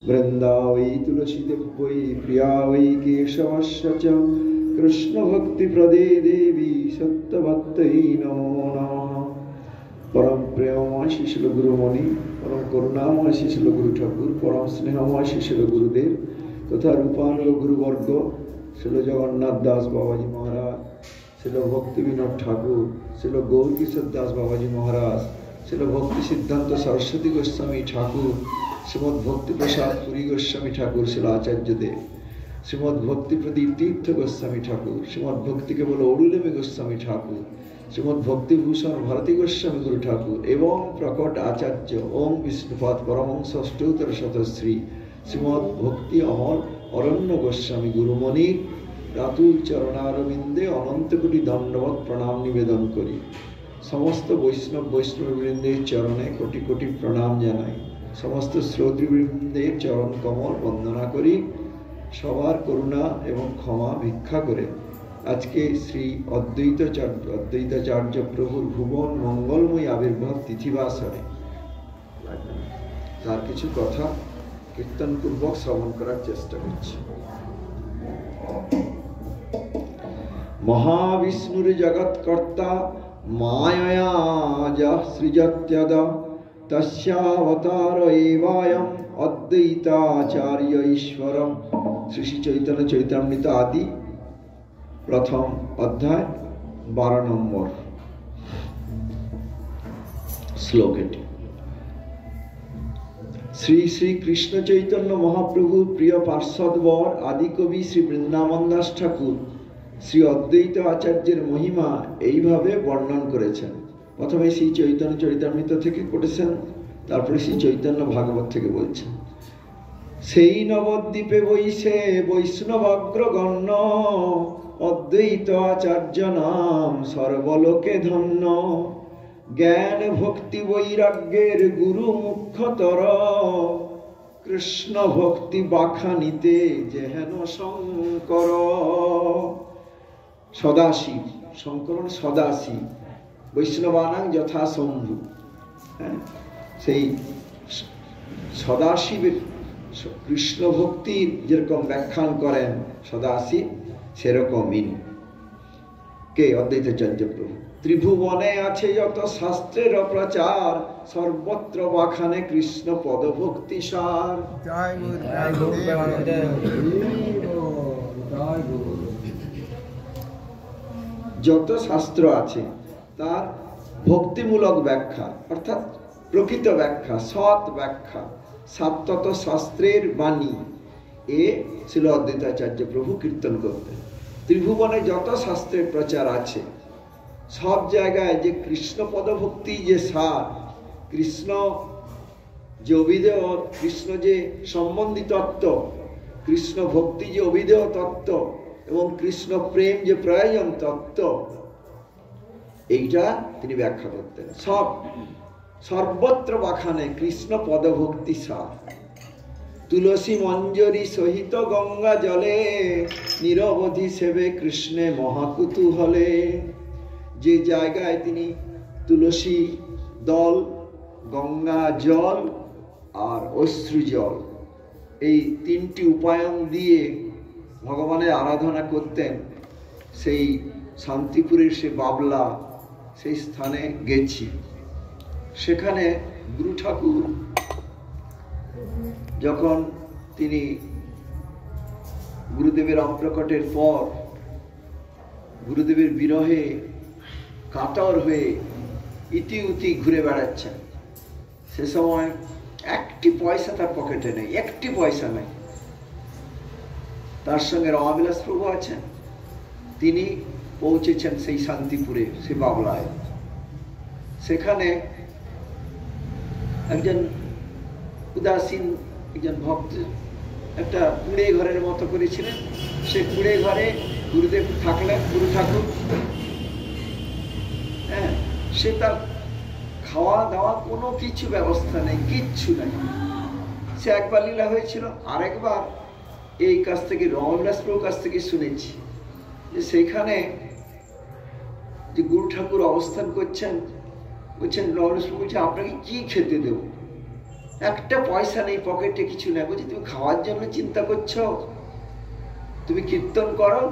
वृंदा वै तुलसी दिव्यै प्रिया वै केशवस्य च कृष्ण भक्ति प्रदे देवी सत्यभक्तै नमो नमः। परम प्रेममय शिशिल गुरुमणि, परम करुणामय शिशिल गुरु ठाकुर, परम स्नेहमय शिशिल गुरुदेव तथा रूपानुग गुरुवर्ग शिल जगन्नाथ दास बाबाजी महाराज, शिल भक्ति विनोद ठाकुर, शिल गौर किशोर दास बाबाजी महाराज, शिल भक्ति सिद्धांत सरस्वती गोस्वामी ठाकुर, श्रीमद भक्ति प्रसाद पुरी गोस्वामी ठाकुर शिल आचार्य देव, श्रीमद भक्ति प्रदीप तीर्थ गोस्वामी ठाकुर, श्रीमद भक्ति केवल अरुलेमी गोस्वामी ठाकुर, श्रीमद भक्ति भूषण भारती गोस्वामी गुरु ठाकुर एवं प्रकट आचार्य ओम विष्णुपाद परमहंस अष्टोत्तर शतश्री श्रीमद भक्ति अमर अरण्य गोस्वामी गुरुमणि रातुल चरणारविंदे अनंत कोटि दंडवत प्रणाम निवेदन करी। समस्त वैष्णव वैष्णववृंदेर चरणे कोटि कोटि प्रणाम जानाई। समस्त श्रोतृवृंदेर चरण कमल वंदना करी। सबार करुणा एवं क्षमा भिक्षा करे आज के श्री अद्वैताचार्य प्रभुर भुवन मंगलमय आविर्भाव तिथिवासरे तार किछु कथा कीर्तन पूर्वक श्रवण करार चेष्टा करछि। महाविष्णुर जगत्कर्ता मायया यः सृजत्यदा तस्यावतार एवायं अद्वैताचार्य ईश्वरम। श्री श्री चैतन्य चैतन्यामृत आदि प्रथम अध्याय 12 नम्बर श्लोक। श्री श्री कृष्ण चैतन्य महाप्रभु प्रिय पार्षदवर आदि कवि श्री বৃন্দাবন দাস ঠাকুর শ্রী অদ্বৈত আচার্যের মহিমা এইভাবে বর্ণন করেছেন। প্রথমে শ্রী চৈতন্য চরিতামৃত থেকে করেছেন, তারপরে শ্রী চৈতন্য ভাগবত থেকে বলছেন। সেই নবদ্বীপে বৈশে বৈষ্ণবাগ্রগণ্য অদ্বৈত আচার্য নাম সর্বলোকে ধন্য। জ্ঞান ভক্তি বৈরাগ্যের গুরু মুখ্যতর কৃষ্ণ ভক্তি বাখানিতে যেহেন শঙ্কর। সদাশিব শঙ্করণ সদাশিব বৈষ্ণবানাং যথা শম্ভু। সেই সদাশিবের কৃষ্ণ ভক্তির যেরকম ব্যাখ্যান করেন সদাশিব সেরকমই কে অদ্বৈতাচার্য প্রভু। ত্রিভুবনে আছে যত শাস্ত্রের প্রচার সর্বত্র বাখানে কৃষ্ণ পদভক্তি সার। যত শাস্ত্র আছে তার ভক্তিমূলক ব্যাখ্যা অর্থাৎ প্রকৃত ব্যাখ্যা সৎ ব্যাখ্যা সাতত শাস্ত্রের বাণী এ ছিল অদ্বৈতাচার্য প্রভু কীর্তন করতেন। ত্রিভুবনে যত শাস্ত্রের প্রচার আছে সব জায়গায় যে কৃষ্ণ পদভক্তি যে সার, কৃষ্ণ যে অভিধেয়, কৃষ্ণ যে সম্বন্ধী তত্ত্ব, কৃষ্ণ ভক্তি যে অভিধেয় তত্ত্ব এবং কৃষ্ণ প্রেম যে প্রয়োজন তত্ত্ব, এইটা তিনি ব্যাখ্যা করতেন। সব সর্বত্র বাখানে কৃষ্ণ পদভক্তি সার। তুলসী মঞ্জরি সহিত গঙ্গা জলে নিরবধি সেবে কৃষ্ণে মহাকুতূহলে। যে জায়গায় তিনি তুলসী দল, গঙ্গা জল আর অশ্রু জল এই তিনটি উপায়ন দিয়ে ভগবানের আরাধনা করতেন, সেই শান্তিপুরের সে বাবলা সেই স্থানে গেছি। সেখানে গুরু ঠাকুর যখন তিনি গুরুদেবের অপ্রকটের পর গুরুদেবের বিরহে কাতর হয়ে ইতি উতি ঘুরে বেড়াচ্ছেন, সে সময় একটি পয়সা তার পকেটে নেই, একটি পয়সা নেই। তার সঙ্গে রমাবিলাস প্রভু আছেন, তিনি পৌঁছেছেন সেই শান্তিপুরে সে বাবলায়। সেখানে একজন উদাসীন একজন ভক্ত একটা কুড়ে ঘরের মতো করেছিলেন। সে কুড়ে ঘরে গুরুদেব থাকলেন, গুরু ঠাকুর। হ্যাঁ, সে তার খাওয়া দাওয়া কোনো কিছু ব্যবস্থা নেই, কিচ্ছু নেই। সে একবার লীলা হয়েছিল, আরেকবার এই কাছ থেকে রমাবিলাস প্রভুর কাছ থেকে শুনেছি যে সেখানে যে গুরু ঠাকুর অবস্থান করছেন, বলছেন রমাবিলাস প্রভু বলছে আপনাকে কি খেতে দেব? একটা পয়সা নেই, পকেটে কিছু নেই। বলছি তুমি খাওয়ার জন্য চিন্তা করছো? তুমি কীর্তন করো,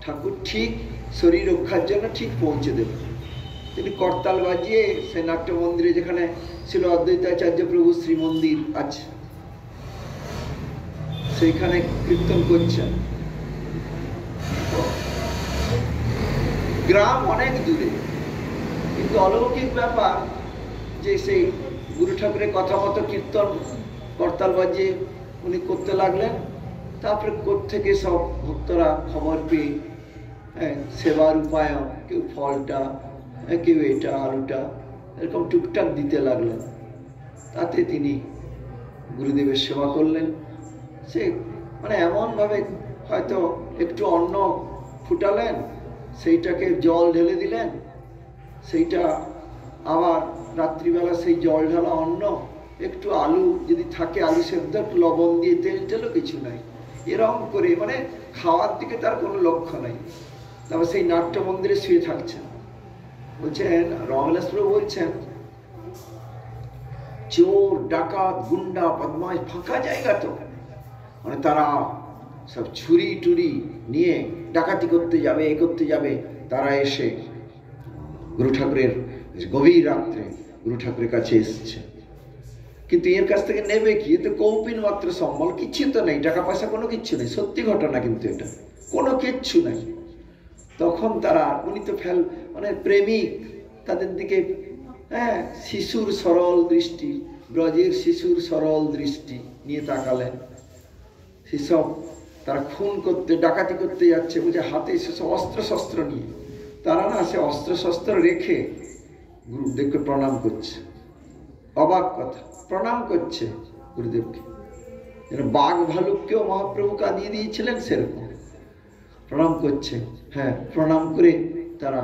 ঠাকুর ঠিক শরীর রক্ষার জন্য ঠিক পৌঁছে দেবে। তিনি করতাল বাজিয়ে সে নাট্য মন্দিরে, যেখানে ছিল অদ্বৈতাচার্য প্রভু শ্রীমন্দির আছে, সেইখানে কীর্তন করছেন। গ্রাম অনেক দূরে, কিন্তু অলৌকিক ব্যাপার যে সেই গুরু ঠাকুরের কথা মতো কীর্তন করতাল বাজিয়ে উনি করতে লাগলেন। তারপরে কোত্থেকে সব ভক্তরা খবর পেয়ে সেবার উপায়ন, কেউ ফলটা, কেউ এটা আলুটা এরকম টুকটাক দিতে লাগলেন। তাতে তিনি গুরুদেবের সেবা করলেন। সে মানে এমনভাবে হয়তো একটু অন্ন ফুটালেন, সেইটাকে জল ঢেলে দিলেন, সেইটা আবার রাত্রিবেলা সেই জল ঢালা অন্ন, একটু আলু যদি থাকে আলু সেদ্ধ, একটু লবণ দিয়ে, তেল টেলও কিছু নাই, এরকম করে মানে খাওয়ার দিকে তার কোনো লক্ষ্য নাই। তারপর সেই নাট্য মন্দিরে শুয়ে থাকছেন। বলছেন রমবিলাস প্রভু বলছেন, চোর ডাকাত গুন্ডা বদমাশ ফাঁকা জায়গা তো, মানে তারা সব ছুরি টুরি নিয়ে ডাকাতি করতে যাবে, এ করতে যাবে। তারা এসে গুরু ঠাকুরের গভীর রাত্রে গুরু ঠাকুরের কাছে এসছে, কিন্তু এর কাছ থেকে নেবে কি? এতে কৌপিন মাত্র সম্বল, কিচ্ছু তো নেই, টাকা পয়সা কোনো কিচ্ছু নেই। সত্যি ঘটনা, কিন্তু এটা কোনো কিচ্ছু নাই। তখন তারা, উনি তো মানে প্রেমিক, তাদের দিকে শিশুর সরল দৃষ্টি, ব্রজের শিশুর সরল দৃষ্টি নিয়ে তাকালেন। সেসব তারা খুন করতে, ডাকাতি করতে যাচ্ছে, বুঝে হাতে সেসব অস্ত্র শস্ত্র নিয়ে। তারা না সে অস্ত্র শস্ত্র রেখে গুরুদেবকে প্রণাম করছে। অবাক কথা, প্রণাম করছে গুরুদেবকে, যেন বাঘ ভালুককেও মহাপ্রভু কাঁদিয়ে দিয়েছিলেন সেরকম প্রণাম করছে। হ্যাঁ, প্রণাম করে তারা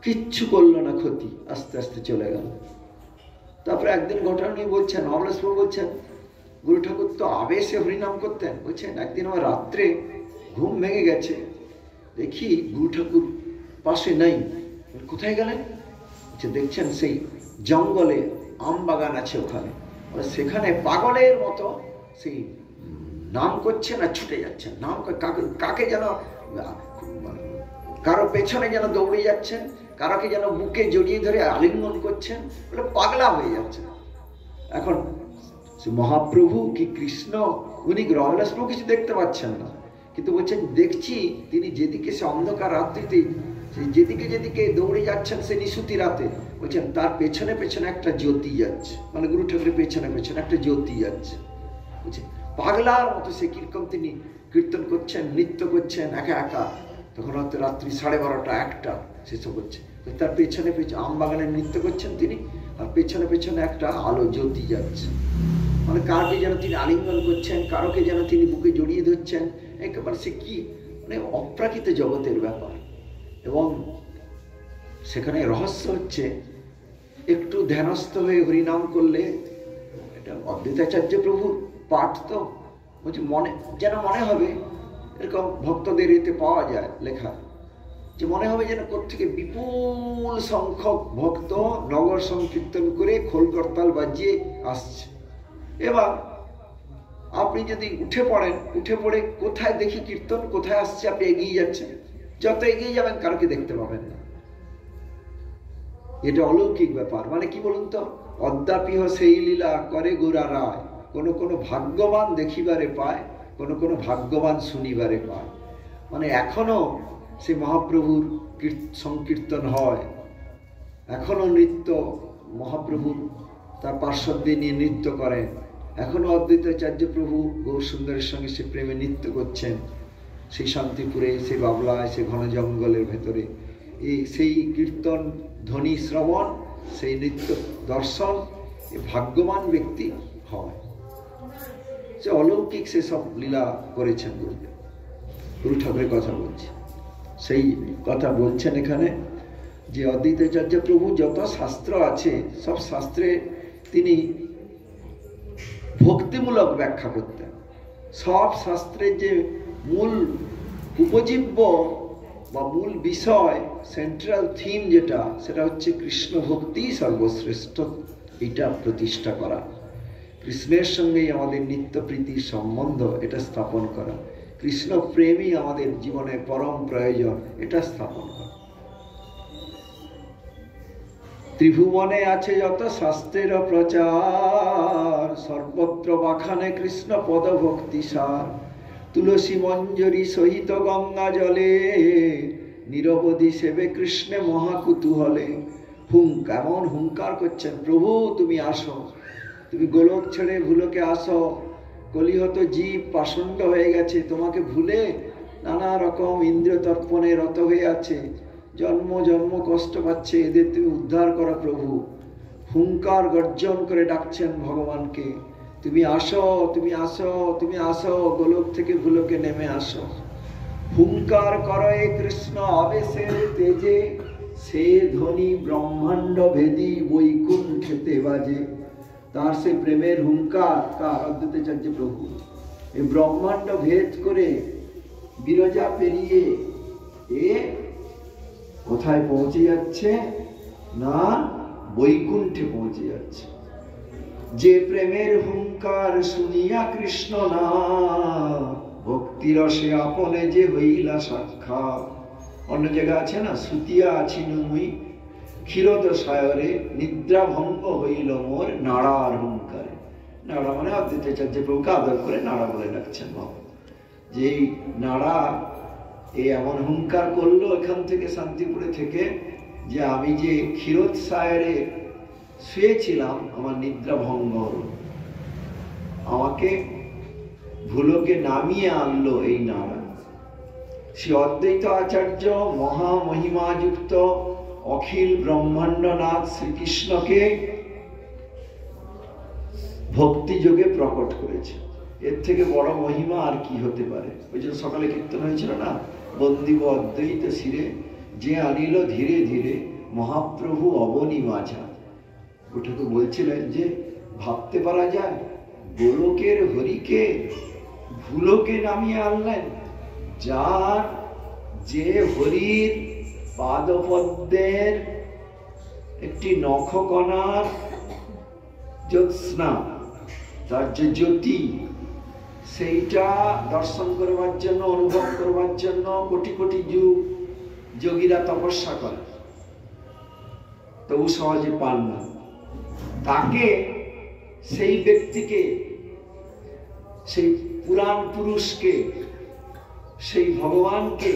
কিচ্ছু করলো না ক্ষতি, আস্তে আস্তে চলে গেল। তারপরে একদিন ঘটনা নিয়ে বলছেন, অমলেশ প্রভু বলছেন, গুরু ঠাকুর তো আবেশে হরিনাম করতেন। বলছেন একদিন আমার রাত্রে ঘুম ভেঙে গেছে, দেখি গুরু ঠাকুর পাশে নাই। কোথায় গেলেন? দেখছেন সেই জঙ্গলে আম বাগান আছে ওখানে, সেখানে পাগলের মতো সেই নাম করছে না, ছুটে যাচ্ছে নাম, কাকে যেন কারো পেছনে যেন দৌড়ে যাচ্ছেন, কারোকে যেন বুকে জড়িয়ে ধরে আলিঙ্গন করছেন, বলে পাগলা হয়ে যাচ্ছে। এখন মহাপ্রভু কি কৃষ্ণ, উনি রমবিলাস প্রভু কিছু দেখতে পাচ্ছেন না, কিন্তু বলছেন দেখছি তিনি যেদিকে সে অন্ধকার রাত্রিতে যেদিকে যেদিকে দৌড়ে যাচ্ছেন সে নিশুতি রাতে, বলছেন তার পেছনে পেছনে একটা জ্যোতি যাচ্ছে, মানে গুরু ঠাকুরের পেছনে পেছনে একটা জ্যোতি যাচ্ছে। বলছেন পাগলার মতো সে কিরকম তিনি কীর্তন করছেন, নৃত্য করছেন একা একা। তখন হয়তো রাত্রি 12:30 1টা সেসব হচ্ছে, তার পেছনে পেছনে আম বাগানে নৃত্য করছেন তিনি, আর পেছনে পেছনে একটা আলো জ্যোতি যাচ্ছে, মানে কারকে যেন তিনি আলিঙ্গন করছেন, কারোকে যেন তিনি বুকে জড়িয়ে ধরছেন। একেবারে সে কি মানে অপ্রাকৃত জগতের ব্যাপার। এবং সেখানে রহস্য হচ্ছে, একটু ধ্যানস্থ হয়ে হরিনাম করলে, এটা অদ্বৈতাচার্য প্রভুর পাঠ তো, বলছে মনে যেন মনে হবে, এরকম ভক্তদের এতে পাওয়া যায় লেখা, যে মনে হবে যেন কোত্থেকে বিপুল সংখ্যক ভক্ত নগর সংকীর্তন করে খোল করতাল বাজিয়ে আসছে। এবার আপনি যদি উঠে পড়েন, উঠে পড়ে কোথায় দেখি কীর্তন, কোথায় আসছে, আপনি এগিয়ে যাচ্ছেন, যত এগিয়ে যাবেন কারোকে দেখতে পাবেন না। এটা অলৌকিক ব্যাপার। মানে কি বলুন তো, অদ্যাপিহ সেই লীলা করে গোরা রায়, কোনো কোনো ভাগ্যবান দেখিবারে পায়, কোনো কোনো ভাগ্যবান শুনিবারে পায়। মানে এখনো সে মহাপ্রভুর সংকীর্তন হয়, এখনো নৃত্য মহাপ্রভুর তার পার্শ্বদের নিয়ে নৃত্য করেন, এখনো অদ্বৈতাচার্য প্রভু গৌর সুন্দরের সঙ্গে সে প্রেমে নৃত্য করছেন, সেই শান্তিপুরে, সেই বাবলায়, সেই ঘন জঙ্গলের ভেতরে। সেই কীর্তন ধ্বনি শ্রবণ, সেই নৃত্য দর্শন, ভাগ্যবান ব্যক্তি হয়। সে অলৌকিক সেসব লীলা করেছেন গুরুদেব। গুরু ঠাকুরের কথা বলছে, সেই কথা বলছেন এখানে, যে অদ্বৈতাচার্য প্রভু যত শাস্ত্র আছে সব শাস্ত্রে তিনি ভক্তিমূলক ব্যাখ্যা করতেন। সব শাস্ত্রের যে মূল উপজীব্য বা মূল বিষয়, সেন্ট্রাল থিম যেটা, সেটা হচ্ছে কৃষ্ণ ভক্তি সর্বশ্রেষ্ঠ, এটা প্রতিষ্ঠা করা। কৃষ্ণের সঙ্গেই আমাদের নিত্য প্রীতির সম্বন্ধ, এটা স্থাপন করা। কৃষ্ণ প্রেমই আমাদের জীবনের পরম প্রয়োজন, এটা স্থাপন করা। ত্রিভুবনে আছে যত শাস্ত্রের প্রচার, সর্বত্র বাখানে কৃষ্ণ পদ ভক্তি সার। তুলসী মঞ্জরি সহিত গঙ্গা জলে, নিরবধি সেবে কৃষ্ণে মহাকুতূহলে। কেমন হুঙ্কার করছেন, প্রভু তুমি আসো, তুমি গোলক ছেড়ে ভুলোকে আসো। কলিহত জীব পাষণ্ড হয়ে গেছে, তোমাকে ভুলে নানা রকম ইন্দ্রিয় তর্পণে রত হয়ে আছে, জন্ম জন্ম কষ্ট পাচ্ছে, এদের তুমি উদ্ধার করো প্রভু। হুঙ্কার গর্জন করে ডাকছেন ভগবানকে, তুমি আসো, তুমি আসো, তুমি আসো, গোলক থেকে ভুলোকে নেমে আসো। হুঙ্কার করো এ কৃষ্ণ আবেশের তেজে, সে ধ্বনি ব্রহ্মাণ্ড ভেদি বৈকুণ্ঠেতে বাজে। তার সে প্রেমের হুঙ্কার, কার? অদ্বৈতাচার্য প্রভু। এই ব্রহ্মাণ্ড ভেদ করে বিরজা পেরিয়ে এ কোথায় পৌঁছে যাচ্ছে? না, বৈকুণ্ঠে পৌঁছে যাচ্ছে। যে প্রেমের হুঙ্কার শুনিয়া কৃষ্ণ না, ভক্তি রসে আপনে যে হইলা সাক্ষাৎ। অন্য জায়গা আছে না, সুতিয়া আছিনু মুই ক্ষীরদ সায়রে, নিদ্রা ভঙ্গ হইল মোর নাড়ার হুঙ্কারে। নাড়া মানে অদ্বৈতাচার্য প্রভুকে আদর করে নাড়া বলে ডাকছেন বাবা। যে নাড়া এই এমন হুঙ্কার করলো এখান থেকে শান্তিপুরে থেকে, যে আমি যে ক্ষীরদ সায়রে শুয়েছিলাম, আমার নিদ্রা ভঙ্গ হলো, আমাকে ভুলোকে নামিয়ে আনলো এই নাড়া। শ্রী অদ্বৈত আচার্য মহামহিমাযুক্ত অখিল ব্রহ্মাণ্ডনাথ শ্রীকৃষ্ণকে ভক্তি যোগে প্রকট করেছে। এর থেকে বড় মহিমা আর কি হতে পারে? ওই জন্য সকালে কীর্তন হয়েছিল না, বন্দিব অদ্বৈত শিরে, যে আনিল ধীরে ধীরে মহাপ্রভু অবনী মাঝা। ওটাকে বলছিলেন যে ভাবতে পারা যায় গোলকের হরিকে ভুলোকে নামিয়ে আনলেন, যার যে হরির পাদপদ্মের একটি নখকণার জ্যোৎস্না, তার যে জ্যোতি, সেইটা দর্শন করবার জন্য, অনুভব করবার জন্য কোটি কোটি যুগ যোগীরা তপস্যা করে, তবু সহজে পান না। তাকে, সেই ব্যক্তিকে, সেই পুরাণ পুরুষকে, সেই ভগবানকে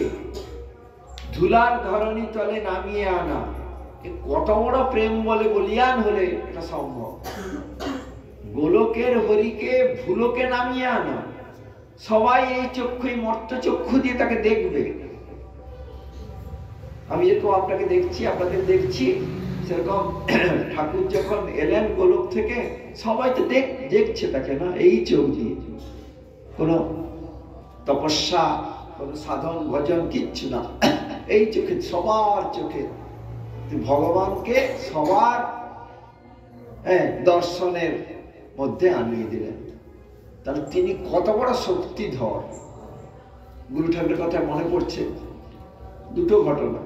ধুলার ধরণী তলে নামিয়ে আনা, কত বড় প্রেম বলে বলিয়ান হলে এটা সম্ভব। গোলকের হরিকে ভুলোকে নামিয়ে আনা, সবাই এই চক্ষু, মর্ত চক্ষু দিয়ে তাকে দেখবে। আমি যেরকম আপনাকে দেখছি, আপনাদের দেখছি, সেরকম ঠাকুর যখন এলেন গোলক থেকে, সবাই তো দেখছে তাকে না, এই চোখ দিয়ে। কোন তপস্যা, কোন সাধন ভজন কিচ্ছু না, এই চোখে, সবার চোখে ভগবানকে সবার দর্শনের মধ্যে আনিয়ে দিলেন। তাহলে তিনি কত বড় শক্তিধর। গুরু ঠাকুরের কথা মনে পড়ছে দুটো ঘটনা,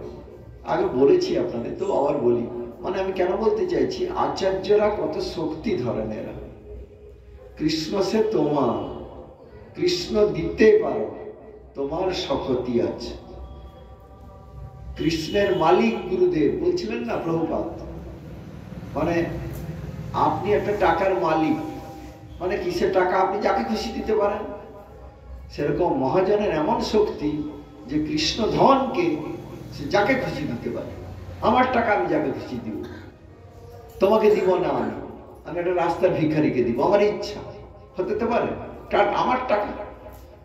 আগে বলেছি আপনাদের, তো আবার বলি। মানে আমি কেন বলতে চাইছি, আচার্যরা কত শক্তি ধরেন এরা। কৃষ্ণ সে তোমার, কৃষ্ণ দিতে পারো, তোমার শক্তি আছে। কৃষ্ণের মালিক গুরুদেব বলছিলেন না প্রভুপাদ, মানে আপনি একটা টাকার মালিক, মানে কিসের টাকা? আপনি যাকে খুশি দিতে পারেন। সেরকম মহাজনের এমন শক্তি যে কৃষ্ণ ধনকে সে যাকে খুশি দিতে পারে। আমার টাকা আমি যাকে খুশি দিব, তোমাকে দিব না, আমি একটা রাস্তার ভিখারিকে দিব, আমার ইচ্ছা হতে পারে, আমার টাকা।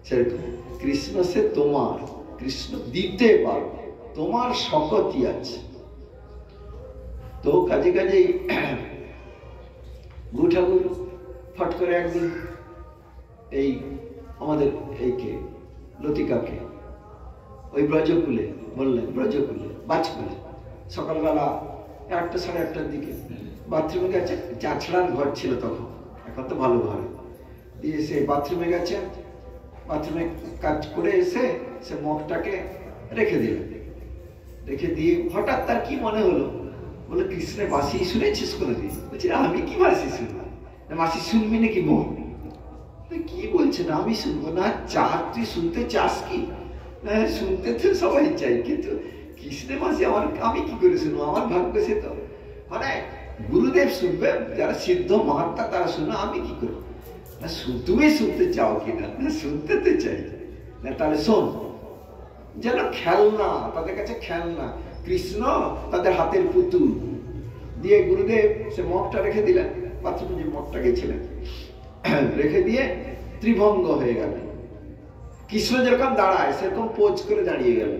সেরকম কৃষ্ণ সে তোমার, কৃষ্ণ দিতে পারো, তোমার শক্তি আছে। তো কাজে কাজেই গুরু ঠাকুর ফট করে একদিন এই আমাদের এইকে লতিকাকে ওই ব্রজকুলে বললেন, ব্রজকুলে বাজকুলে সকালবেলা 1টা সাড়ে 1টার দিকে বাথরুমে গেছে। চাঁচড়ার ঘর ছিল তখন, এখন তো ভালো ঘর দিয়ে সে বাথরুমে গেছে। বাথরুমে কাজ করে এসে সে মগটাকে রেখে দিলেন। রেখে দিয়ে হঠাৎ তার কি মনে হলো, বলে কৃষ্ণের বাঁশি শুনেছিস কোনোদিন? বলছি আমি কি বাঁশি শুনলাম, মাসি শুনবি নাকি বল? কি বলছে না আমি শুনবো না? তুই শুনতে চাস কি? শুনতে তো সবাই চাই, কিন্তু কৃষ্ণের মাসি আমি কি করে শুনবো? আমার ভাগ্য সে তো মানে গুরুদেব শুনবে, যারা সিদ্ধ মহাত্মা তারা শুনবে, আমি কি করে? না তুমি শুনতে চাও কিনা? না শুনতে তো চাই না, তাহলে শোন। যেন খেলনা, তাদের কাছে খেলনা। কৃষ্ণ তাদের হাতের পুতুল দিয়ে গুরুদেব সে মঠটা রেখে দিলেন, বাথরুমে যে মঠটা গেছিলেন রেখে দিয়ে ত্রিভঙ্গ হয়ে গেল। কৃষ্ণ যেরকম দাঁড়ায় সেরকম পোজ করে দাঁড়িয়ে গেল,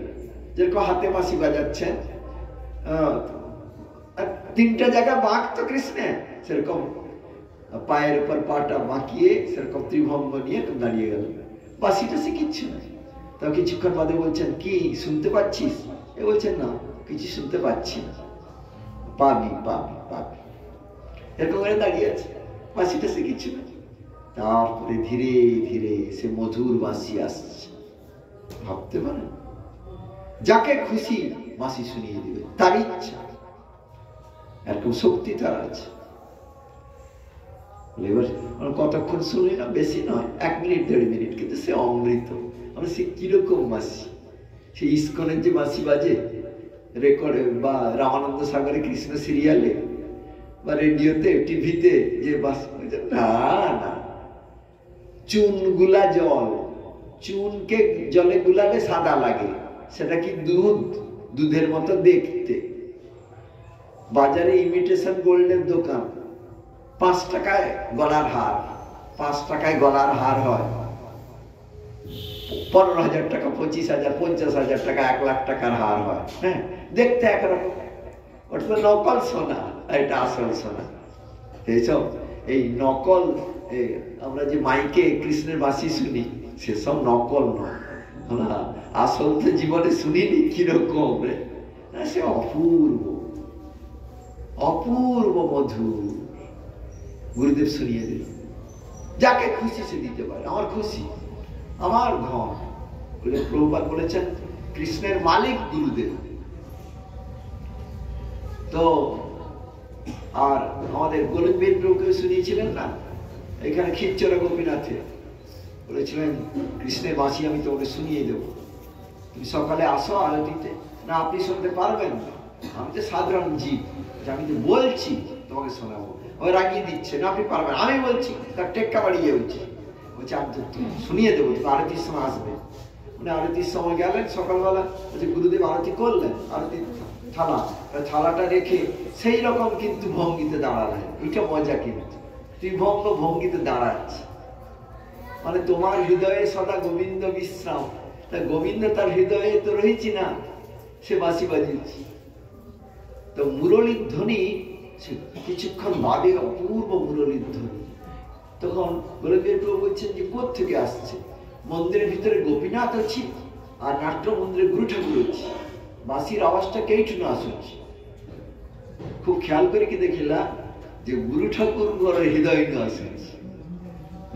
যেরকম হাতে বাঁশি বাজাচ্ছেন, তিনটা জায়গা বাঁক তো কৃষ্ণের, সেরকম পায়ের উপর পাটা বাঁকিয়ে সেরকম ত্রিভঙ্গ নিয়ে দাঁড়িয়ে গেল। বাঁশিটা সে কিচ্ছু না। তা কিছুক্ষণ বাদে বলছেন, কি শুনতে পাচ্ছিস? এ বলছেন, না কিছু শুনতে পাচ্ছি না। পাবি পাবি পাবি, এরকম করে দাঁড়িয়ে আছে, বাঁশিটা সে কিচ্ছু না। তারপরে ধীরে ধীরে সে মধুর বাঁশি আসছে। ভাবতে পারেন, যাকে খুশি বাঁশি শুনিয়ে দিবে, তার ইচ্ছা, এরকম শক্তি তার আছে। এবার কতক্ষণ শুনলি না, বেশি নয়, 1 মিনিট 1.5 মিনিট, কিন্তু সে অমৃত। আমরা সে কিরকম বাঁশি, সে ইস্কনের যে বাঁশি বাজে রেকর্ডে, বা রামানন্দ সাগরে কৃষ্ণ সিরিয়ালে, বা রেডিওতে টিভিতে যে বাঁশি, না না, চুন গুলা জল, চুনকে জলে গুলালে সাদা লাগে, সেটা কি দুধ? দুধের মতো দেখতে। বাজারে ইমিটেশন গোল্ডের দোকান, 5 টাকায় গলার হার, 5 টাকায় গলার হার হয় 15,000 টাকা, 25,000, 50,000 টাকা, 1 লাখ টাকার হার হয়। হ্যাঁ, দেখতে একরকম, ওটা তো নকল সোনা, এটা আসল সোনা। এইসব এই নকল, আমরা যে মাইকে কৃষ্ণের বাঁশি শুনি, সেসব নকল নয়, আসল তো জীবনে শুনিনি। কিরকম রে, সে অপূর্ব অপূর্ব মধুর। গুরুদেব শুনিয়ে দিল, যাকে খুশি সে দিতে পারে। আমার খুশি, আমার ঘর। প্রভুপাদ বলেছেন কৃষ্ণের মালিক গুরুদেব। তো আর আমাদের গোলকবীর প্রভুকে শুনিয়েছিলেন না, এখানে খিচ্চরা গোপীনাথে বলেছিলেন, কৃষ্ণের বাঁশি আমি তোমাকে শুনিয়ে দেবো, তুমি সকালে আসো আরতিতে। না, আপনি শুনতে পারবেন না, আমি তো সাধারণ জীব, আমি তো বলছি তোমাকে শোনাবো। ওই রাগিয়ে দিচ্ছে, না আপনি পারবেন, আমি বলছি, তার টেক্কা বাড়িয়ে বলছে, আমি তো শুনিয়ে দেবো, তুমি আরতির সময় আসবে। মানে আরতির সময় গেলেন সকালবেলা, বলছে গুরুদেব আরতি করলেন, আরতির থালাটা রেখে সেই রকম কিন্তু ভঙ্গিতে দাঁড়ালেন। এটা মজা, কিন্তু ত্রিভঙ্গ ভঙ্গিতে দাঁড়াচ্ছে, মানে তোমার হৃদয়ে সদা গোবিন্দ বিশ্রাম। তা গোবিন্দ তার হৃদয়ে তো রয়েছি না, সে বাঁশি বাজিয়েছি। তো মুরলীর ধ্বনি কিছুক্ষণ বাদে অপূর্ব মুরলীর ধ্বনি। তখন গোলকবীর প্রভু বলছেন যে কোত্থেকে আসছে? মন্দিরের ভিতরে গোপীনাথ আছে, আর নাট্য মন্দিরে গুরু ঠাকুর আছে, বাঁশির আওয়াজটা কেইটুনু আসুচ্ছে। খুব খেয়াল করে কি দেখিলাম যে গুরু ঠাকুর হৃদয় নু আসুচ্ছে,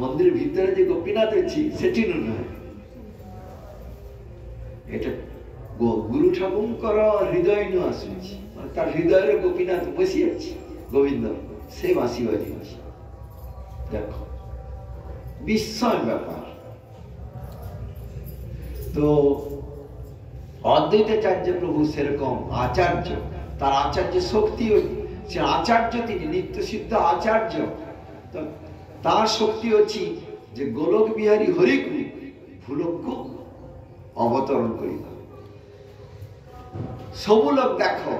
মন্দিরের ভিতরে যে গোপীনাথ আছে সেটি নয়, এটা গুরু ঠাকুর হৃদয় নু আসুচ্ছে, তার হৃদয়ের গোপীনাথ বসে আছে, গোবিন্দ সে বাঁশি বাজিয়েছে। দেখো বিস্ময় ব্যাপার। তো অদ্বৈতাচার্য প্রভু সেরকম আচার্য, তার আচার্য শক্তি, সে আচার্য, তিনি নিত্য সিদ্ধ আচার্য। তার শক্তি হচ্ছে যে গোলক বিহারী হরিকু ভুলক্ষ অবতরণ করি। সবু লোক দেখো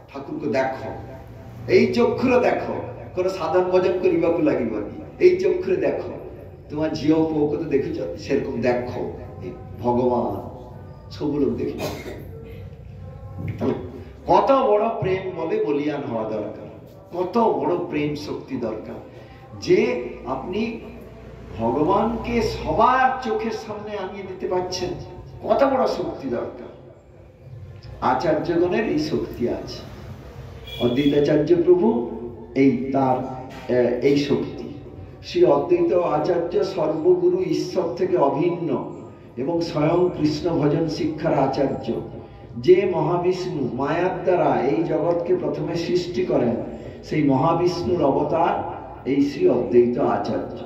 ঠাকুরকে, দেখো এই চক্ষুরে দেখো, কোন সাধন ভজন করিবাকু লাগিব, এই চক্ষুরে দেখো, তোমার ঝিও পৌকে তো দেখেছ, সেরকম দেখো ভগবান, সবু লোক দেখি। কত বড় প্রেম বলে বলিয়ান হওয়া দরকার, কত বড় প্রেম শক্তি দরকার, যে আপনি ভগবানকে সবার চোখের সামনে আনিয়ে দিতে পারছেন। কত বড় শক্তি দরকার। আচার্যগণের এই শক্তি আছে। অদ্বৈতাচার্য প্রভু তার এই শক্তি। শ্রী অদ্বৈত আচার্য সর্বগুরু ঈশ্বর থেকে অভিন্ন এবং স্বয়ং কৃষ্ণ ভজন শিক্ষার আচার্য। যে মহাবিষ্ণু মায়ার দ্বারা এই জগৎকে প্রথমে সৃষ্টি করেন, সেই মহাবিষ্ণুর অবতার এই শ্রী অদ্বৈত আচার্য।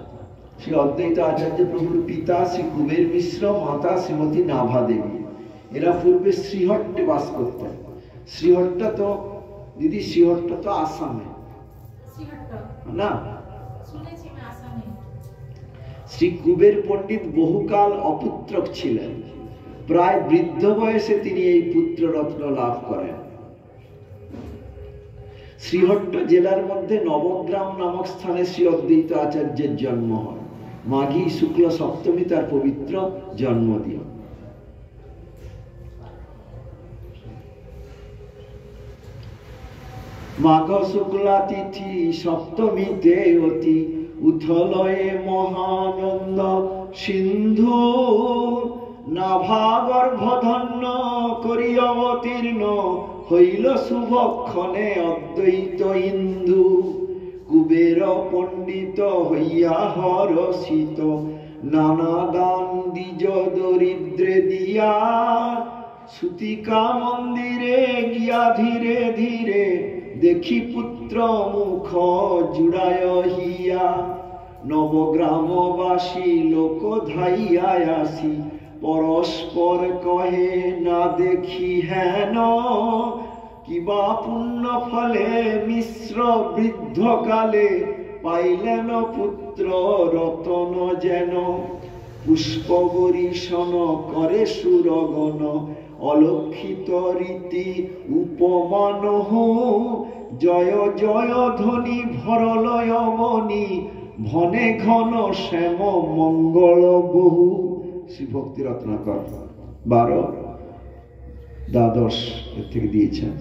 শ্রী অদ্বৈত আচার্য প্রভুর পিতা শ্রী কুবের মিশ্র, মাতা শ্রীমতী নাভা দেবী। এরা পূর্বে শ্রীহট্টে বাস করতেন। শ্রীহট্টা তো দিদি, শ্রীহট্টা তো আসামে না? শ্রী কুবের পণ্ডিত বহুকাল অপুত্রক ছিলেন। প্রায় বৃদ্ধ বয়সে তিনি এই পুত্র রত্ন লাভ করেন। শ্রীহট্ট জেলার মধ্যে নবগ্রাম নামক স্থানে শ্রী অদ্বৈত আচার্যের জন্ম হয়। মাঘী শুক্ল সপ্তমী তার পবিত্র জন্মদিন। মাঘ শুক্লা তিথি সপ্তমীতে অতি উথলয়ে মহানন্দ সিন্ধু নাভাগর্ভধন্য করি অবতীর্ণ হইল শুভক্ষণে অদ্বৈত ইন্দু। কুবের পণ্ডিত হইয়া হরষিত নানা দান দ্বিজ দরিদ্রে দিয়া সুতিকা মন্দিরে গিয়া ধীরে ধীরে দেখি পুত্র মুখ জুড়ায় হিয়া। নবগ্রামবাসী লোক ধাইয়া আসি পরস্পর কহে না দেখি হেন কিবা পুণ্য ফলে মিশ্র বৃদ্ধকালে পাইলেন পুত্র রতন যেন। পুষ্প বরিশন করে সুরগণ অলক্ষিত রীতি উপমান জয় জয় ধ্বনি ভরলয় মণি ভনে ঘন শ্যাম মঙ্গল বহু। শ্রী ভক্তি রত্নাকর 12 দ্বাদশ এর থেকে দিয়েছেন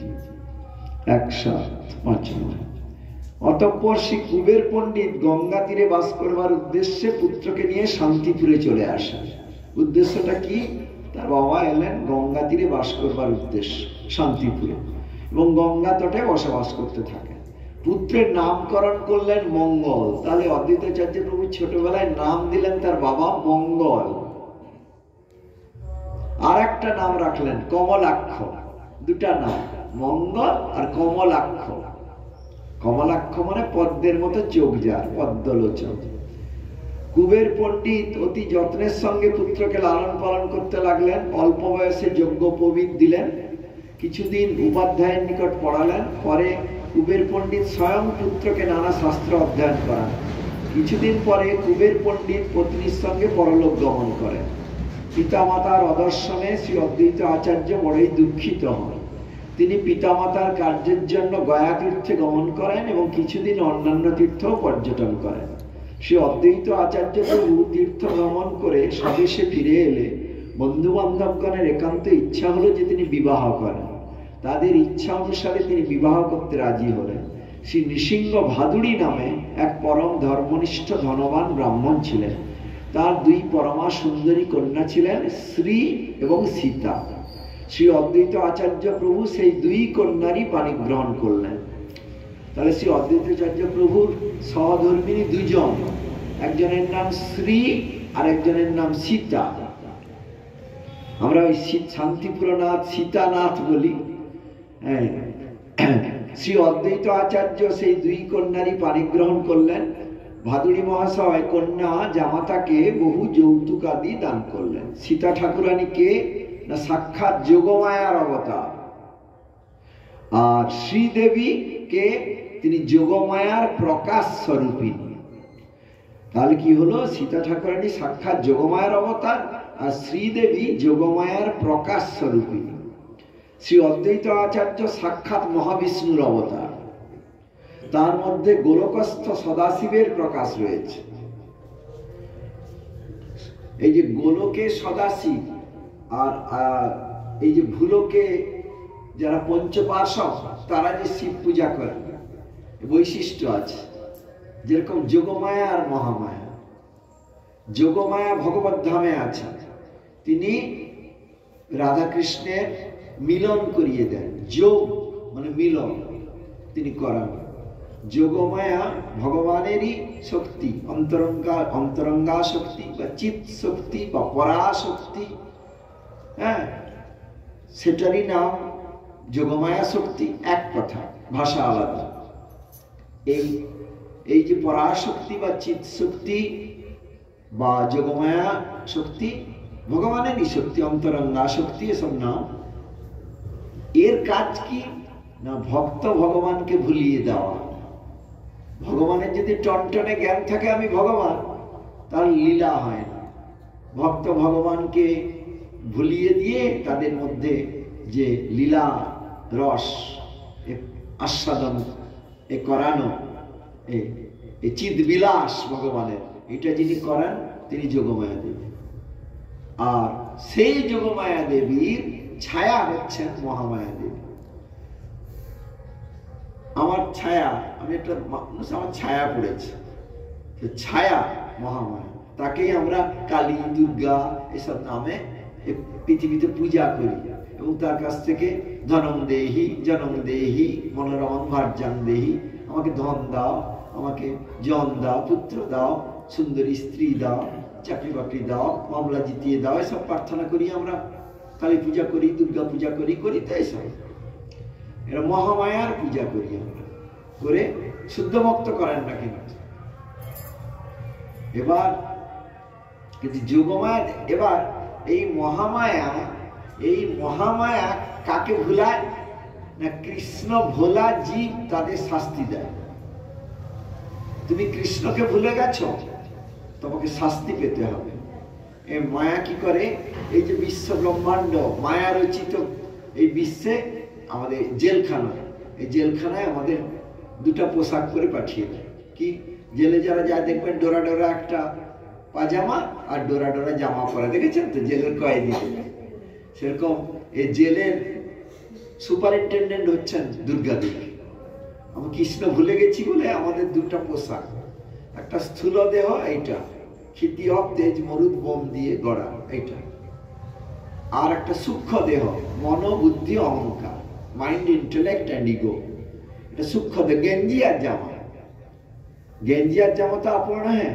1-7-5। অতঃপর শ্রী কুবের পণ্ডিত গঙ্গা তীরে বাস করবার উদ্দেশ্যে পুত্রকে নিয়ে শান্তিপুরে চলে আসেন। উদ্দেশ্যটা কি? তার বাবা এলেন গঙ্গা তীরে বাস করবার উদ্দেশ্য শান্তিপুরে, এবং গঙ্গা তটে বসবাস করতে থাকেন। পুত্রের নামকরণ করলেন মঙ্গল। তাহলে অদ্বৈতাচার্য প্রভু ছোটবেলায় নাম দিলেন তার বাবা মঙ্গল। আর একটা নাম রাখলেন কমলাক্ষ। দুটা নাম, মঙ্গল আর কমলাক্ষ। কমলাক্ষ মানে পদ্মের মতো চোখ যার, পদ্মলোচন। কুবের পণ্ডিত অতি যত্নের সঙ্গে পুত্রকে লালন পালন করতে লাগলেন। অল্প বয়সে যজ্ঞোপবীত দিলেন, কিছুদিন উপাধ্যায়ের নিকট পড়ালেন। পরে কুবের পণ্ডিত স্বয়ং পুত্রকে নানা শাস্ত্র অধ্যয়ন করান। কিছুদিন পরে কুবের পণ্ডিত পত্নীর সঙ্গে পরলোক গমন করেন। পিতামাতার অদর্শনে শ্রী অদ্বৈত আচার্য বড়ই দুঃখিত হন। তিনি পিতামাতার কার্যের জন্য গয়া তীর্থে গমন করেন এবং কিছুদিন অন্যান্য তীর্থও পর্যটন করেন। শ্রী অদ্বৈত আচার্য প্রভু তীর্থ ভ্রমণ করে স্বদেশে ফিরে এলে বন্ধু বান্ধবগণের একান্ত ইচ্ছা হলো যে তিনি বিবাহ করেন। তাদের ইচ্ছা অনুসারে তিনি বিবাহ করতে রাজি হলেন। শ্রী নৃসিংহ ভাদুড়ী নামে এক পরম ধর্মনিষ্ঠ ধনবান ব্রাহ্মণ ছিলেন। তার 2 পরমা সুন্দরী কন্যা ছিলেন, শ্রী এবং সীতা। শ্রী অদ্বৈত আচার্য প্রভু সেই 2 কন্যারই পানি গ্রহণ করলেন। তাহলে শ্রী অদ্বৈতাচার্য প্রভুর সহধর্মিনী 2 জন, একজনের নাম শ্রী আর একজনের নাম সীতা। আমরা ওই শান্তিপুরনাথ সীতানাথ বলি। শ্রী অদ্বৈত আচার্য সেই 2 কন্যারই পানি গ্রহণ করলেন। ভাদুড়ী মহাশয় কন্যা জামাতাকে বহু যৌতুক আদি দান করলেন। সীতা ঠাকুরানীকে না সাক্ষাৎ যোগমায়ার অবতার, আর শ্রীদেবীকে তিনি যোগমায়ার প্রকাশ স্বরূপিনী। তাহলে কি হলো? সীতা ঠাকুরানী সাক্ষাৎ যোগমায়ার অবতার আর শ্রীদেবী যোগমায়ার প্রকাশ স্বরূপিনী। শ্রী অদ্বৈত আচার্য সাক্ষাৎ মহাবিষ্ণুর অবতার। তার মধ্যে গোলকস্থ সদাশিবের প্রকাশ রয়েছে। এই যে গোলকে সদাশিব আর এই যে ভুলোকে যারা পঞ্চপার্শ্বব তারা যে শিব পূজা করেন, বৈশিষ্ট্য আছে। যেরকম যোগমায়া আর মহামায়া। যোগমায়া ভগবত ধামে আছেন, তিনি রাধাকৃষ্ণের মিলন করিয়ে দেন। যোগ মানে মিলন তিনি করান। যোগমায়া ভগবানেরই শক্তি, অন্তরঙ্গা শক্তি বা চিৎ শক্তি বা পরাশক্তি। সেটারই নাম যোগমায়া শক্তি, এক কথা, ভাষা আলাদা। এই এই যে পরাশক্তি বা চিৎ শক্তি বা যোগমায়া শক্তি, ভগবানেরই শক্তি, অন্তরঙ্গা শক্তি, এসব নাম। এর কাজ কি না ভক্ত ভগবানকে ভুলিয়ে দেওয়া। ভগবানের যদি টনটনে জ্ঞান থাকে আমি ভগবান, তার লীলা হয় না। ভক্ত ভগবানকে ভুলিয়ে দিয়ে তাদের মধ্যে যে লীলা রস আস্বাদন করানো, এই চিৎ বিলাস ভগবানের, এটা যিনি করান তিনি যোগমায়া দেবী। আর সেই যোগমায়া দেবীর ছায়া হচ্ছেন মহামায়া দেবী। আমার ছায়া, আমি একটা মানুষ, আমার ছায়া পড়েছে, ছায়া মহামায়া, তাকেই আমরা কালী, দুর্গা এসব নামে পৃথিবীতে পূজা করি এবং তার কাছ থেকে ধনম দেহি, জনম দেহি, মনোরম ভার্যাং দেহি, আমাকে ধন দাও, আমাকে জন দাও, পুত্র দাও, সুন্দরী স্ত্রী দাও, চাকরি বাকরি দাও, মামলা জিতিয়ে দাও, এসব প্রার্থনা করি আমরা। কালী পূজা করি, দুর্গা পূজা করি, তো এসব এরা মহামায়ার পূজা করি আমরা, করে শুদ্ধ মুক্ত করেন না কিনা। এবার কিন্তু যোগমায়া, এবার এই মহামায়া কাকে ভুলায় না কৃষ্ণ ভোলা জীব তাদের শাস্তি দেয়। তুমি কৃষ্ণকে ভুলে গেছো, তোমাকে শাস্তি পেতে হবে। এই মায়া কি করে, এই যে বিশ্ব ব্রহ্মাণ্ড মায়া রচিত এই বিশ্বে আমাদের জেলখানা, এই জেলখানায় আমাদের দুটা পোশাক করে পাঠিয়ে দেয়। কি জেলে যারা যায় দেখবেন ডোরা ডোরা একটা পাজামা আর ডোরা ডোরা জামা পরা, দেখেছেন তো জেলের কয়েদি। সেরকম এই জেলের সুপারিনটেন্ডেন্ট হচ্ছেন দুর্গা দেবী। আমি কৃষ্ণ ভুলে গেছি বলে আমাদের দুটা পোশাক, একটা স্থূল দেহ, এইটা ক্ষিতি অব তেজ মরুদ বোম দিয়ে গড়া এইটা, আর একটা সূক্ষ্ম দেহ, মন বুদ্ধি অহংকার, মাইন্ড ইন্টেলেক্ট অ্যান্ড ইগো। এটা সূক্ষ্ম দেহ, গেঞ্জি আর জামা। গেঞ্জি আর জামা তো আপনার, হ্যাঁ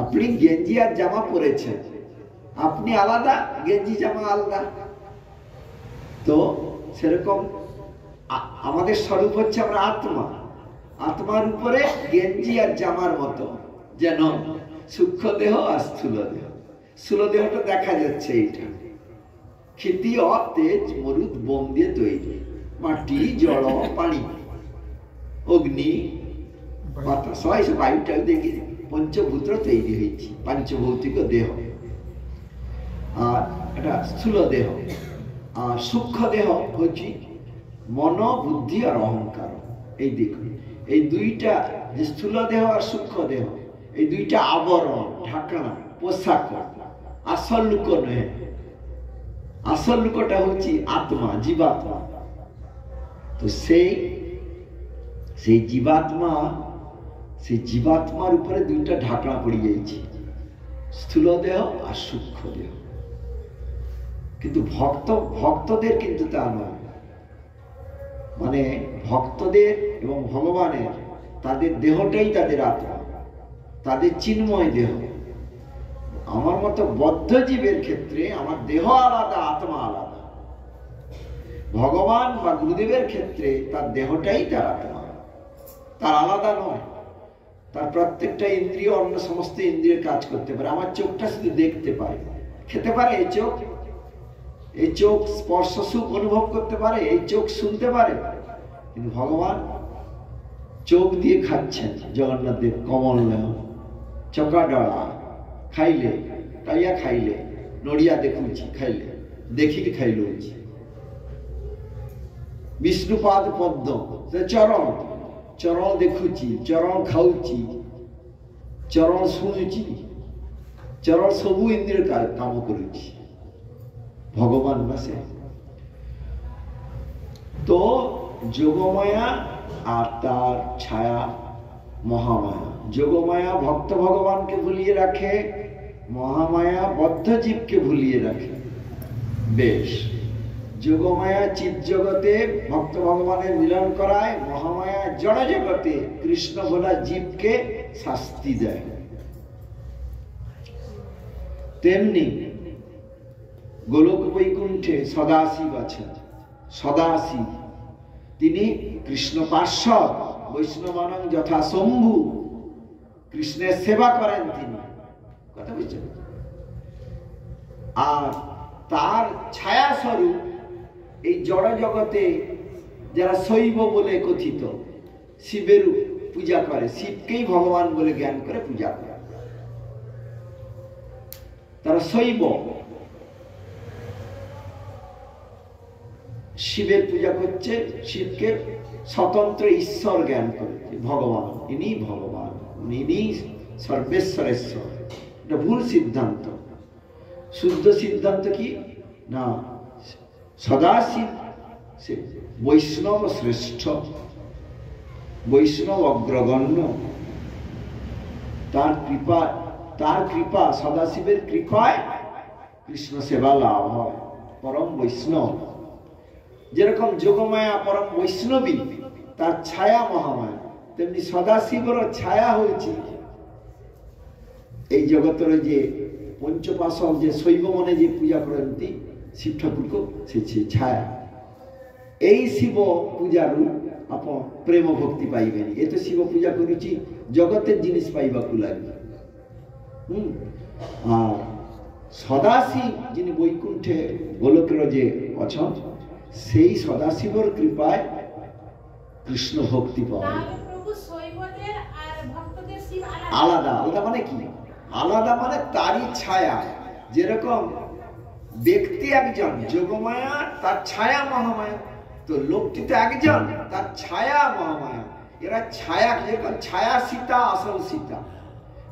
আপনি গেঞ্জি আর জামা পরেছেন, আপনি আলাদা, গেঞ্জি জামা আলাদা। তো সেরকম আমাদের স্বরূপ হচ্ছে আমরা আত্মা, আত্মার উপরে গেঞ্জি আর জামার মতো যেন সূক্ষ্ম দেহ আর স্থূল দেহ। স্থূল দেহটা দেখা যাচ্ছে, এইটা ক্ষিতি অব তেজ মরুদ বোম দিয়ে তৈরি, মাটি, জল, পানি, অগ্নি, বাতাস, এইসব বায়ুটা দেখে পঞ্চভূত তৈরি হয়েছে, পঞ্চভৌতিক দেহ। আর এটা স্থূল দেহ। আর সূক্ষ্ম দেহ হচ্ছে মন, বুদ্ধি আর অহংকার। এই দেখুন, এই দুইটা যে স্থূল দেহ আর সূক্ষ্ম দেহ, এই দুইটা আবরণ, ঢাকনা, পোশাক, আসল লুক নয়। আসল লুকটা হচ্ছে আত্মা, জীবাত্মা। তো সেই জীবাত্মার উপরে দুইটা ঢাকনা পড়ে যাইছে, স্থূল দেহ আর সূক্ষ্ম দেহ। কিন্তু ভক্তদের কিন্তু তা নয়। মানে ভক্তদের এবং ভগবানের, তাদের দেহটাই তাদের আত্মা, তাদের চিন্ময় দেহ। আমার মতো বদ্ধ জীবের ক্ষেত্রে আমার দেহ আলাদা, আত্মা আলাদা। ভগবান বা গুরুদেবের ক্ষেত্রে তার দেহটাই তার আত্মা, তার আলাদা নয়। তার প্রত্যেকটা ইন্দ্রিয় অন্য সমস্ত ইন্দ্রিয়ের কাজ করতে পারে। আমার চোখটা শুধু দেখতে পারে, খেতে পারে এই চোখ স্পর্শ সুখ অনুভব করতে পারে, এই চোখ শুনতে পারে। কিন্তু ভগবান চোখ দিয়ে খাচ্ছেন। জগন্নাথ দেব কমল চকা ডড়া খাইলে, কাইয়া খাইলে, নড়িয়া দেখুছি খাইলে, দেখিকি খাইলে। বিষ্ণুপাদ পদ্ম চরণ, চরণ দেখুছি, চরণ খাউছি, চরণ শুনুছি, চরণ সবু ইন্দ্রিয় কাম করুছি। ভগবান বাসে। তো যোগমায়া আর তার ছায়া মহামায়া। যোগমায়া ভক্ত ভগবানকে ভুলিয়ে রাখে, মহামায়া বদ্ধ জীবকে ভুলিয়ে রাখে। বেশ, যোগমায়া চিৎ জগতে ভক্ত ভগবানের মিলন করায়, মহামায়া জড় জগতে কৃষ্ণ ভোলা জীবকে শাস্তি দেয়। তেমনি গোলক বৈকুণ্ঠে সদাশিব আছেন। সদাশিব তিনি কৃষ্ণ পার্শ্বদ, বৈষ্ণবানং যথা শম্ভু, কৃষ্ণের সেবা করেন তিনি, কথা বুঝছেন? আর তার ছায়া স্বরূপ এই জড় জগতে যারা শৈব বলে কথিত শিবের পূজা করে, শিবকেই ভগবান বলে জ্ঞান করে পূজা করে, তারা শৈব, শিবের পূজা করছে, শিবকে স্বতন্ত্র ঈশ্বর জ্ঞান করছে, ভগবান, ইনি ভগবান, ইনি সর্বেশ্বরেশ্বর। এটা ভুল সিদ্ধান্ত। শুদ্ধ সিদ্ধান্ত কি না, সদাশিব সে বৈষ্ণব শ্রেষ্ঠ, বৈষ্ণব অগ্রগণ্য, তার কৃপা সদাশিবের কৃপায় কৃষ্ণ সেবা লাভ হয়, পরম বৈষ্ণব। যেরকম যোগমায়া পরম বৈষ্ণবী, তার ছায়া মহামায়া, তেমনি সদাশিবর ছায়া হয়েছে এই জগতের যে পঞ্চপাশক, যে শৈব মনে যে পূজা করতে শিব ঠাকুরকে, সে ছায়া। এই শিব পূজার আপন প্রেম ভক্তি পাইবেন। এ তো শিব পূজা করুছি জগতের জিনিস পাইবাকু লাগবে। আর সদাশিব যিনি বৈকুণ্ঠে গোলকের যে অছন, সেই সদাশিবর কৃপায় কৃষ্ণ ভক্তি পাওয়া। আলাদা আলাদা মানে কি? আলাদা মানে তারই ছায়া। যেরকম ব্যক্তি একজন, যোগমায়া তার ছায়া মহামায়া, তো লোকটি তো একজন, তার ছায়া মহামায়া। এরা ছায়া, যেরকম ছায়া সীতা, আসল সীতা।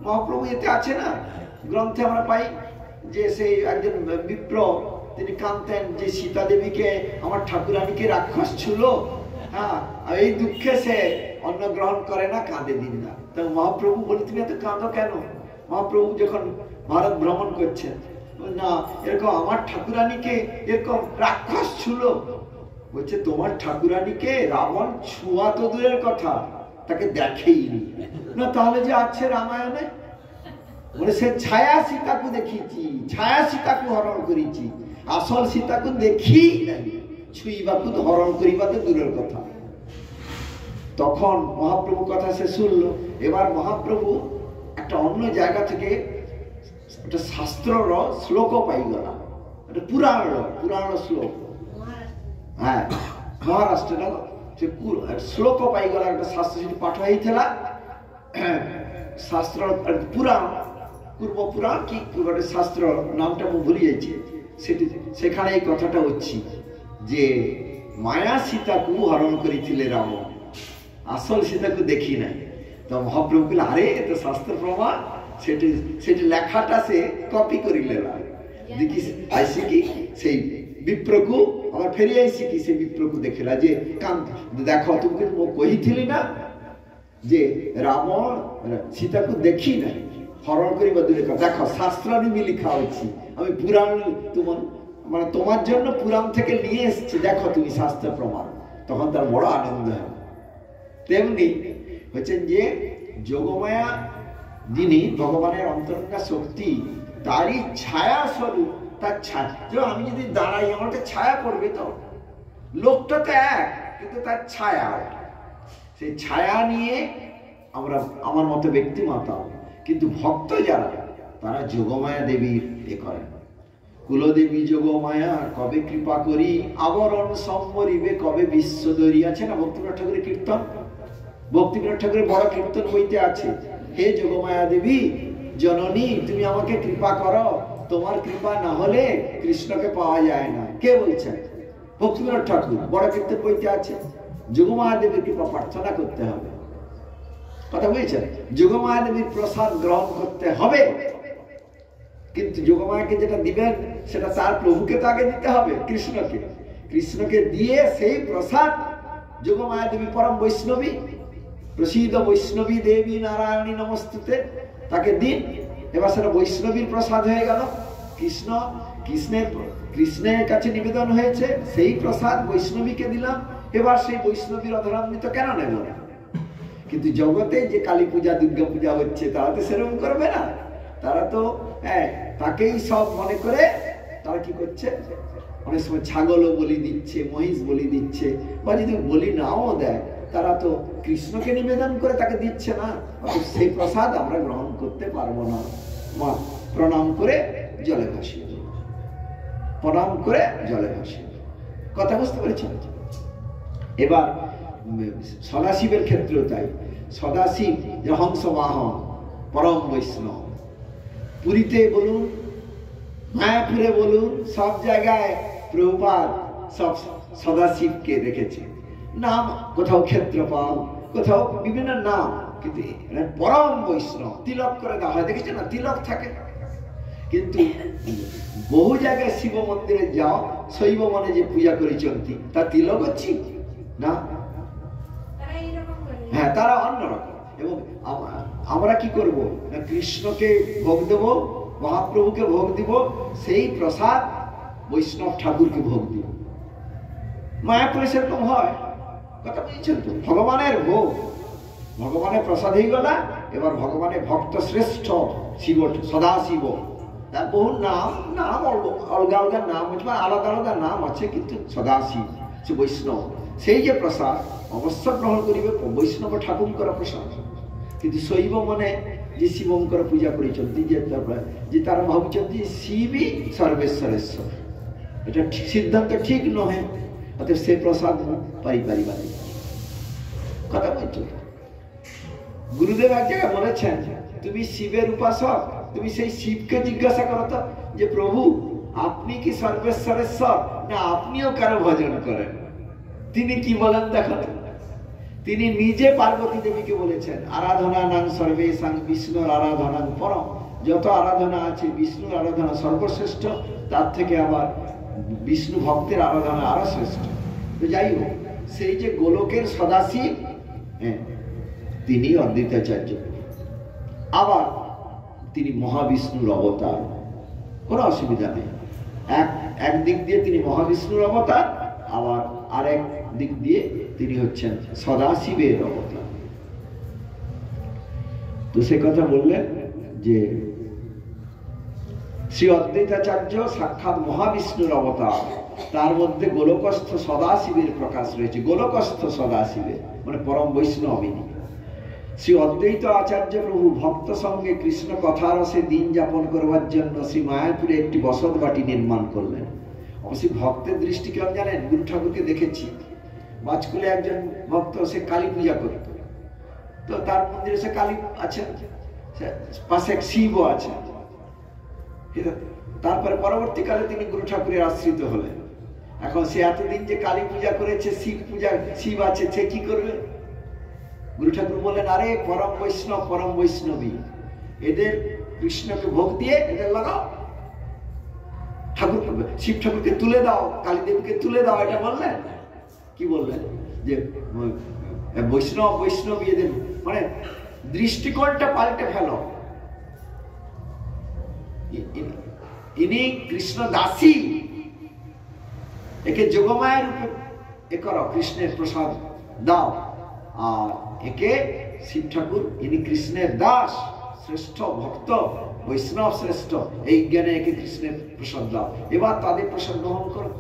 মহাপ্রভু এতে আছে না, গ্রন্থে আমরা পাই যে সেই একজন বিপ্র, তিনি কাঁদতেন যে সীতা দেবীকে, আমার ঠাকুরানীকে রাক্ষস ছিল, হ্যাঁ, এই দুঃখে সে অন্ন গ্রহণ করে না, কাঁদে দিন না। তো মহাপ্রভু বলে, তুমি এত কাঁদো কেন? মহাপ্রভু যখন ভারত ভ্রমণ করছেন, না এরকম আমার ঠাকুরানীকে এরকম রাক্ষস ছিল, বলছে তোমার ঠাকুরানীকে রাবণ ছুঁয়া তো দূরের কথা, তাকে দেখেইনি না, তাহলে যে আছে রামায়ণে, বলে সে ছায়া সীতাকে দেখিছি, ছায়া সীতাকে হরণ করেছি, আসল সীতাকে দেখি নাই, ছুঁইবাকু হরণ করিবা তো দূরের কথা। তখন মহাপ্রভু কথা সে শুনলো। এবার মহাপ্রভু একটা অন্য জায়গা থেকে একটা শাস্ত্রর শ্লোক পাইগলা, একটা পুরাণ শ্লোক, হ্যাঁ মহারাষ্ট্র সে শ্লোক পাইগলা, একটা শাস্ত্র সেটি পাঠ হয়েছিল, শাস্ত্র পুরাণ, পূর্ব পুরাণ কি একটা শাস্ত্র, নামটা আমি ভুলে যাচ্ছি, সেটি সেখানে এই কথাটা হচ্ছে যে মায়া সীতাকু হরণ করেছিলে রাবণ, আসল সীতাকু দেখি নাই। তো মহাপ্রভু বলে, আরে তো শাস্ত্র প্রমাণ, সেটি লেখাটা সে কপি করিলে দেখি আইসি কি সেই বিপ্রকু আবার ফেরি আইসি কি সেই বিপ্রকু দেখিলা যে কান্ত, দেখো তুমি কহিছিলি না যে রাবণ সীতাকু দেখি নাই, হরণ করিবা দূরে কথা, দেখো শাস্ত্রানুমি লিখা হয়েছে, আমি পুরাণ মানে তোমার জন্য পুরাণ থেকে নিয়ে এসেছি, দেখো তুমি শাস্ত্র প্রমাণ। তখন তার বড় আনন্দ হয়। তেমনি হচ্ছেন যে যোগমায়া যিনি ভগবানের অন্তরঙ্গা শক্তি, তারই ছায়া স্বরূপ, তার ছায়া। আমি যদি দাঁড়াই, আমাকে ছায়া করবে, তো লোকটা তো এক, কিন্তু তার ছায়া, সেই ছায়া নিয়ে আমরা আমার মতো ব্যক্তি মাতাও। কিন্তু ভক্ত যারা, তারা যোগমায়া দেবীর এ করেন। কুলদেবী যোগমায়া কবে কৃপা করি, আবরণ সম্মরিবে কবে বিশ্বদরী, আছে না ভক্তিবিনোদ ঠাকুরের কীর্তন, ভক্তিবিনোদ ঠাকুরের বড় কীর্তন বইতে আছে, হে যোগমায়া দেবী জননী, তুমি আমাকে কৃপা করো, তোমার কৃপা না হলে কৃষ্ণকে পাওয়া যায় না। কে বলছেন? ভক্তিবিনোদ ঠাকুর, বড় কীর্তন বইতে আছে। যোগমায়া দেবীর কৃপা প্রার্থনা করতে হবে, কথা বলছেন। যোগমায়া দেবীর প্রসাদ গ্রহণ করতে হবে, কিন্তু যোগমায়াকে যেটা দিবেন সেটা তার প্রভুকে তো আগে দিতে হবে, কৃষ্ণকে। কৃষ্ণকে দিয়ে সেই প্রসাদ, যোগমায়া দেবী পরম বৈষ্ণবী, প্রসিদ্ধ বৈষ্ণবী দেবী নারায়ণী নমস্তুতে, তাকে দিন। এবার সেটা বৈষ্ণবীর প্রসাদ হয়ে গেল। কৃষ্ণের কাছে নিবেদন হয়েছে, সেই প্রসাদ বৈষ্ণবীকে দিলাম। এবার সেই বৈষ্ণবীর অধরামৃত কেন নেব না? কিন্তু জগতে যে কালী পূজা, দুর্গা পূজা হচ্ছে, তারা তো সেরকম করবে না। তারা তো তাকেই সব মনে করে তারা কি করছে, অনেক সময় ছাগলও বলি দিচ্ছে, মহিষ বলি দিচ্ছে, বা যদি বলি নাও দেয়, তারা তো কৃষ্ণকে নিবেদন করে তাকে দিচ্ছে না, সেই প্রসাদ আমরা গ্রহণ করতে পারবো না। মা প্রণাম করে জলে ভাসিয়ে দেব, প্রণাম করে জলে ভাসিয়ে দেব। কথা বুঝতে পেরেছেন? এবার সদাশিবের ক্ষেত্রেও তাই। সদাশিব যে হংস বাহন, পরম বৈষ্ণব, পুরীতে বলুন, মায়াপুরে বলুন, সব জায়গায় প্রভুপাদ সব সদাশিবকে রেখেছে। নাম কোথাও ক্ষেত্রপাল, কোথাও বিভিন্ন নাম, কিন্তু পরম বৈষ্ণব তিলক করে দেওয়া হয়। দেখেছেন না, তিলক থাকে। কিন্তু বহু জায়গায় শিব মন্দিরে যাও, শৈব মনে যে পূজা করেছেন তা তিলক হচ্ছে না। হ্যাঁ, তারা অন্যরকম। এবং আমরা কি করব না, কৃষ্ণকে ভোগ দেব, মহাপ্রভুকে ভোগ দিব, সেই প্রসাদ বৈষ্ণব ঠাকুরকে ভোগ দিব। মায়াপুরে সেরকম হয়। কথা বুঝছেন তো? ভগবানের ভোগ, ভগবানের প্রসাদ হয়ে গেল। এবার ভগবানের ভক্ত শ্রেষ্ঠ শিব, সদাশিব, তার বহু নাম, নাম অলগা অলগা নাম আছে, আলাদা আলাদা নাম আছে, কিন্তু সদাশিব সে বৈষ্ণব। সেই যে প্রসাদ অবশ্য গ্রহণ করিবে বৈষ্ণব ঠাকুরଙ୍କର প্রসাদ। কিন্তু শৈব মনে যে শিবଙ୍କର পূজা করেছেন, যে তারা ভাবছেন যে শিবই সর্বেশ্বরেশ্বর, এটা সিদ্ধান্ত ঠিক নহে। অতএব সে প্রসাদ পারিবারিক কথা বলছো। গুরুদেব এক জায়গায় বলেছেন, তুমি শিবের উপাসক, তুমি সেই শিবকে জিজ্ঞাসা করো তো যে প্রভু আপনি কি সর্বেশ্বরেশ্বর, না আপনিও কারো ভজন করেন? তিনি কি বলেন দেখো। তিনি নিজে পার্বতী দেবীকে বলেছেন, আরাধনা নাং সর্বেশাং বিষ্ণুর আরাধনাং পরম। যত আরাধনা আছে বিষ্ণুর আরাধনা সর্বশ্রেষ্ঠ, তার থেকে আবার বিষ্ণু ভক্তের আরাধনা আরো শ্রেষ্ঠ। তো যাই হোক, সেই যে গোলকের সদাশিব, তিনি অদ্বৈতাচার্য, আবার তিনি মহাবিষ্ণুর অবতার, কোনো অসুবিধা নেই। এক দিক দিয়ে তিনি মহাবিষ্ণুর অবতার, আবার আরেক দিক দিয়ে তিনি হচ্ছেন সদাশিবের অবতার। তো সে কথা বললেন যে শ্রী অদ্বৈতাচার্য সাক্ষাৎ মহাবিষ্ণুর অবতার, তার মধ্যে গোলকস্থ সদাশিবের প্রকাশ রয়েছে। গোলকস্থ সদাশিবের মানে পরম বৈষ্ণবিনী। শ্রী অদ্বৈত আচার্য প্রভু ভক্ত সঙ্গে কৃষ্ণ কথারসে দিন যাপন করবার জন্য শ্রী মায়াপুরে একটি বসত বাটি নির্মাণ করলেন। অবশ্যই ভক্তের দৃষ্টিকোণ জানেন, গুরু ঠাকুরকে দেখেছি, বাজকুলে একজন ভক্ত, সে কালী পূজা করত। তো তার মন্দিরে সে কালী আছে, পাশে এক শিবও আছে। তারপরে পরবর্তীকালে তিনি গুরু ঠাকুরের আশ্রিত হলেন। এখন সে এতদিন যে কালী পূজা করেছে, শিব আছে, সে কি করবে? গুরু ঠাকুর বললেন, আরে পরম বৈষ্ণব, পরম বৈষ্ণবী, এদের কৃষ্ণকে ভোগ দিয়ে এদের লাগাও, ঠাকুর শিব ঠাকুরকে তুলে দাও, কালী দেবীকে তুলে দাও। এটা বললেন কি বললেন যে বৈষ্ণব বৈষ্ণবী এদের, মানে দৃষ্টিকোণটা পাল্টে ফেলো। ইনি কৃষ্ণ দাসী, একে যোগমায়ের রূপে এ করো, কৃষ্ণের প্রসাদ দাও। আর একে শিব ঠাকুর, ইনি কৃষ্ণের দাস, শ্রেষ্ঠ ভক্ত, বৈষ্ণব শ্রেষ্ঠ, এই জ্ঞানে একে কৃষ্ণের প্রসাদ দাও। এবার তাদের প্রসাদ গ্রহণ করো।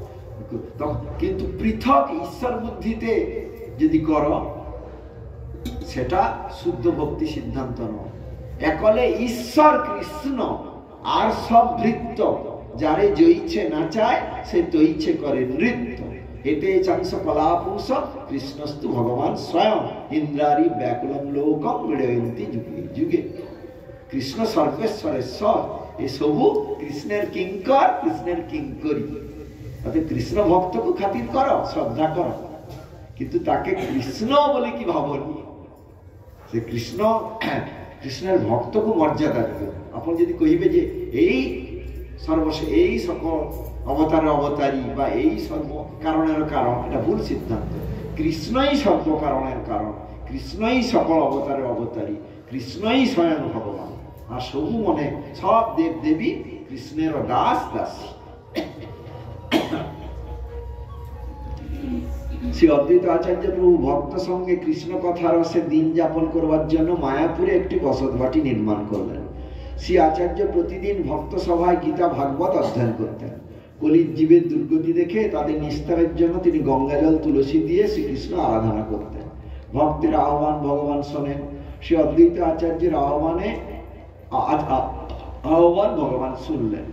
কিন্তু পৃথক ঈশ্বর বুদ্ধিতে যদি করো, সেটা শুদ্ধ ভক্তি সিদ্ধান্ত নয়। একলে ঈশ্বর কৃষ্ণ আর সব ভৃত্য, যারে জয়িছে নাচায় সে তৈছে করে নৃত্য। এতে চাংস কলাপুংস কৃষ্ণস্তু ভগবান স্বয়ং ইন্দ্রারি ব্যাকুলম লোকম বিড়য়ন্তি যুগে যুগে। কৃষ্ণ সর্বেশ্বরেশ্বর, এসবু কৃষ্ণের কিঙ্কর, কৃষ্ণের কিঙ্করি। অর্থাৎ কৃষ্ণ ভক্তকে খাতির করো, শ্রদ্ধা করো, কিন্তু তাকে কৃষ্ণ বলে কি ভাবনি। সে কৃষ্ণের ভক্তকে মর্যাদা দেবে। আপনি যদি কহিবে যে এই এই সকল অবতারের অবতারী বা এই সর্ব কারণের কারণ, এটা ভুল সিদ্ধান্ত। কৃষ্ণই সর্ব কারণের কারণ, কৃষ্ণই সকল অবতারের অবতারী, কৃষ্ণই স্বয়ং ভগবান। আর সবু মনে সব দেব দেবী কৃষ্ণের দাস দাসী। শ্রী অদ্বৈত আচার্য প্রভু ভক্ত সঙ্গে কৃষ্ণ কথার রসে দিন যাপন করবার জন্য মায়াপুরে একটি বসত বাটি নির্মাণ করলেন। শ্রী আচার্য প্রতিদিন ভক্ত সভায় গীতা ভাগবত অধ্যয়ন করতেন। কলির জীবের দুর্গতি দেখে তাদের নিস্তারের জন্য তিনি গঙ্গাজল তুলসী দিয়ে শ্রীকৃষ্ণ আরাধনা করতেন। ভক্তের আহ্বান ভগবান শোনেন। শ্রী অদ্বৈত আচার্যের আহ্বান ভগবান শুনলেন।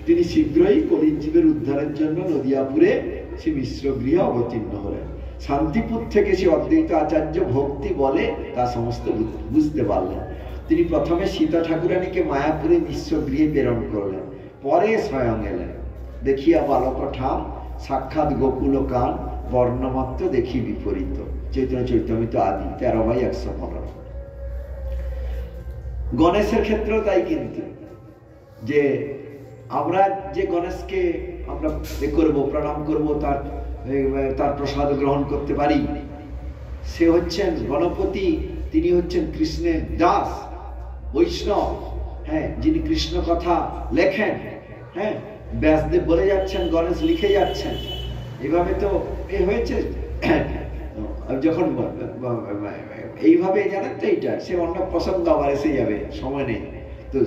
তিনি শীঘ্রই কলিজীবের উদ্ধারের জন্য নদিয়াপুরে শ্রী মিশ্র গৃহে অবতীর্ণ হলেন। শান্তিপুর থেকে শ্রী অদ্বৈত আচার্য ভক্তি বলে তা সমস্ত বুঝতে পারলেন। তিনি প্রথমে সীতা ঠাকুরানীকে মায়াপুরে মিশ্র গৃহে প্রেরণ করলেন, পরে স্বয়ং এলেন। দেখিয়া বালক ঠাম সাক্ষাৎ গোকুল কান, বর্ণমাত্র দেখি বিপরীত। চৈতন্য চৈতন্যমিত আদি 13/115। গণেশের ক্ষেত্রেও তাই, কিন্তু যে আমরা যে গণেশকে আমরা করব, প্রণাম করব, তার প্রসাদ গ্রহণ করতে পারি, সে হচ্ছেন গণপতি। তিনি হচ্ছেন কৃষ্ণের দাস, বৈষ্ণব, হ্যাঁ, যিনি কৃষ্ণ কথা লেখেন। হ্যাঁ, ব্যাসদেব বলে যাচ্ছেন, গণেশ লিখে যাচ্ছেন। এভাবে তো এ হয়েছে। যখন এইভাবে জানেন তো, এইটা সে অন্য প্রসঙ্গ আবার এসে যাবে, সময় নেই তো।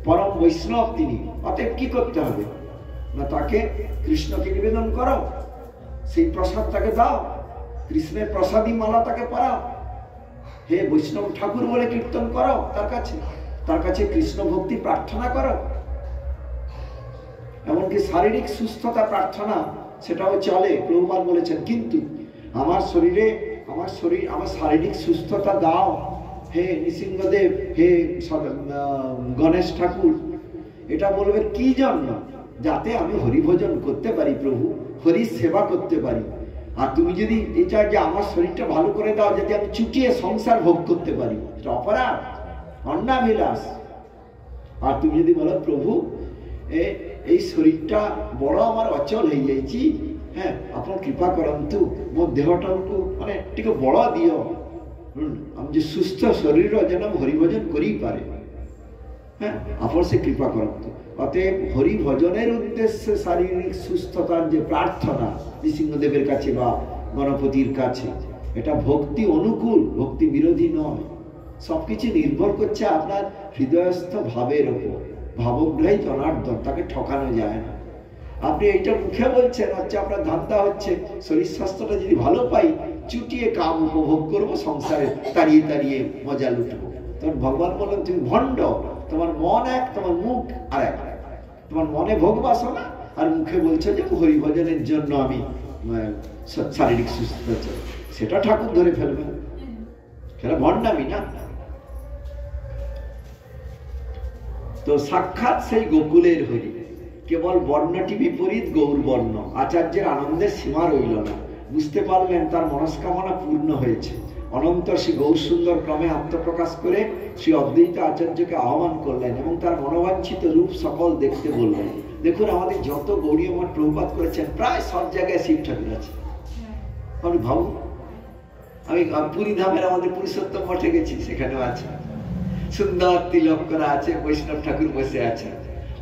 পরম বৈষ্ণব তিনি, অতএব কি করতে হবে না, তাকে কৃষ্ণকে নিবেদন করো, সেই প্রসাদ তাকে দাও, কৃষ্ণের প্রসাদী মালা তাকে পরাও, হে বৈষ্ণব ঠাকুর বলে কীর্তন করো তার কাছে কৃষ্ণ ভক্তি প্রার্থনা করো। এমনকি শারীরিক সুস্থতা প্রার্থনা সেটাও চলে। প্রভুপাদ বলেছেন, কিন্তু আমার শারীরিক সুস্থতা দাও হে নৃসিংহদেব, হে গণেশ ঠাকুর। এটা বলবে কি জন্য? যাতে আমি হরিভজন করতে পারি, প্রভু হরি সেবা করতে পারি। আর তুমি যদি এটা যে আমার শরীরটা ভালো করে দাও, যাতে আমি চুটিয়ে সংসার ভোগ করতে পারি, এটা অপরাধ, অন্নাভিলাষ। আর তুমি যদি বলো, প্রভু এই শরীরটা বড় আমার অচল হয়ে যাইছি, হ্যাঁ, আপনার কৃপা করন্তু, ମୋ ଦେହଟାକୁ ମାନେ ଟିକେ ବଳ ଦିଅ, আমি যে সুস্থ শরীর যেন আমি হরিভজন করেই পারে, হ্যাঁ, আপনার সে কৃপা করন্তু। অতএব হরিভজনের উদ্দেশ্যে শারীরিক সুস্থতার যে প্রার্থনা নৃসিংহদেবের কাছে বা গণপতির কাছে, এটা ভক্তি অনুকূল, ভক্তি বিরোধী নয়। সবকিছু নির্ভর করছে আপনার হৃদয়স্থ ভাবের ওপর। ভাবগ্রাহী জনার্দন, তাকে ঠকানো যায় না। আপনি এইটা মুখে বলছেন, হচ্ছে আপনার ধান্দা হচ্ছে শরীর স্বাস্থ্যটা যদি ভালো পাই, চুটিয়ে কাম উপভোগ করবো, সংসারে তাড়িয়ে তাড়িয়ে মজা লুটবো। তখন ভগবান বলেন, তুমি ভণ্ড, তোমার মন এক, তোমার মুখ আর এক। তোমার মনে ভোগ বাসনা, আর মুখে বলছো যে হরিভজনের জন্য আমি শারীরিক সুস্থতা চাই। সেটা ঠাকুর ধরে ফেলবেন, সেটা ভণ্ডামি না। তো সাক্ষাৎ সেই গোকুলের হরি, কেবল বর্ণটি বিপরীত গৌর বর্ণ। আচার্যের আনন্দের সীমা রইল না, বুঝতে পারলেন তার মনস্কামনা পূর্ণ হয়েছে। অনন্তর শ্রী গৌর সুন্দর ক্রমে আত্মপ্রকাশ করে শ্রী অদ্বৈত আচার্যকে আহ্বান করলেন এবং তার মনোবাঞ্ছিত রূপ সকল দেখতে বললেন। দেখুন, আমাদের যত গৌড়ীয় মঠ প্রভুপাত করেছেন, প্রায় সব জায়গায় শিব ঠাকুর আছে। আমি ভাবুন, আমি পুরী ধামের আমাদের পুরুষোত্তম মঠে গেছি, সেখানেও আছে, সুন্দর তিলক করা আছে, বৈষ্ণব ঠাকুর বসে আছে,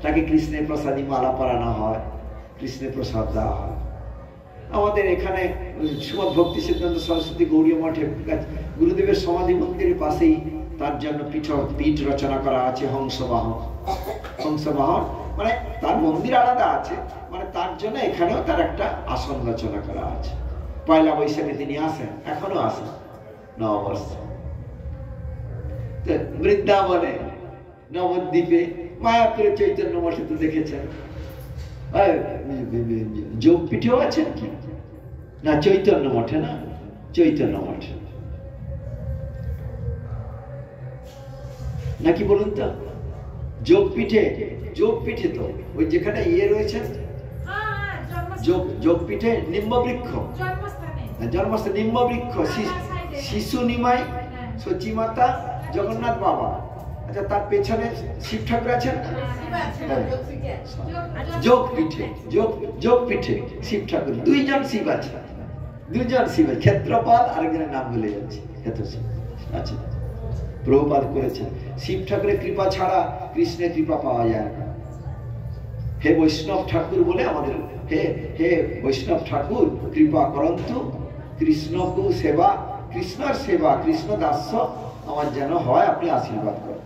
তাকে কৃষ্ণের প্রসাদী মালা পরানো হয়, কৃষ্ণের প্রসাদ দেওয়া হয়। আমাদের এখানে শ্রীমদ ভক্তি সিদ্ধান্ত সরস্বতী গৌড়ীয় মঠে গুরুদেবের সমাধি মন্দিরের পাশেই তার জন্য পীঠ রচনা করা আছে, হংসবাহন। মানে তার মন্দির আলাদা আছে, মানে তার জন্য এখানেও তার একটা আসন রচনা করা আছে। পয়লা বৈশাখে তিনি আসেন, এখনো আসেন নববর্ষে। বৃন্দাবনে, নবদ্বীপে, মায়াপুরে, চৈতন্য মঠে তো দেখেছেন। যোগপীঠেও আছেন কি না? চৈতন্য মঠে না, চৈতন্য মঠে নাকি বলুন তো? যোগপীঠে তো ওই যেখানে ইয়ে রয়েছেন, যোগপীঠে নিম্ববৃক্ষ, জন্মস্থান নিম্ববৃক্ষ, শিশু নিমাই, সচিমাতা, জগন্নাথ বাবা। আচ্ছা, তার পেছনে শিব ঠাকুর আছেন। যোগপীঠে শিব ঠাকুর, দুইজন শিব আছে, দুইজন শিব, ক্ষেত্রপাল, আরেকজনের নাম ভুলে যাচ্ছে, ক্ষেত্রশিব আছে। প্রভুপাদ করেছেন, শিব ঠাকুরের কৃপা ছাড়া কৃষ্ণের কৃপা পাওয়া যায় না। হে বৈষ্ণব ঠাকুর বলে আমাদের, হে বৈষ্ণব ঠাকুর কৃপা করন্তু, কৃষ্ণকু সেবা, কৃষ্ণর সেবা, কৃষ্ণ দাস্য আমার যেন হয়, আপনি আশীর্বাদ করেন।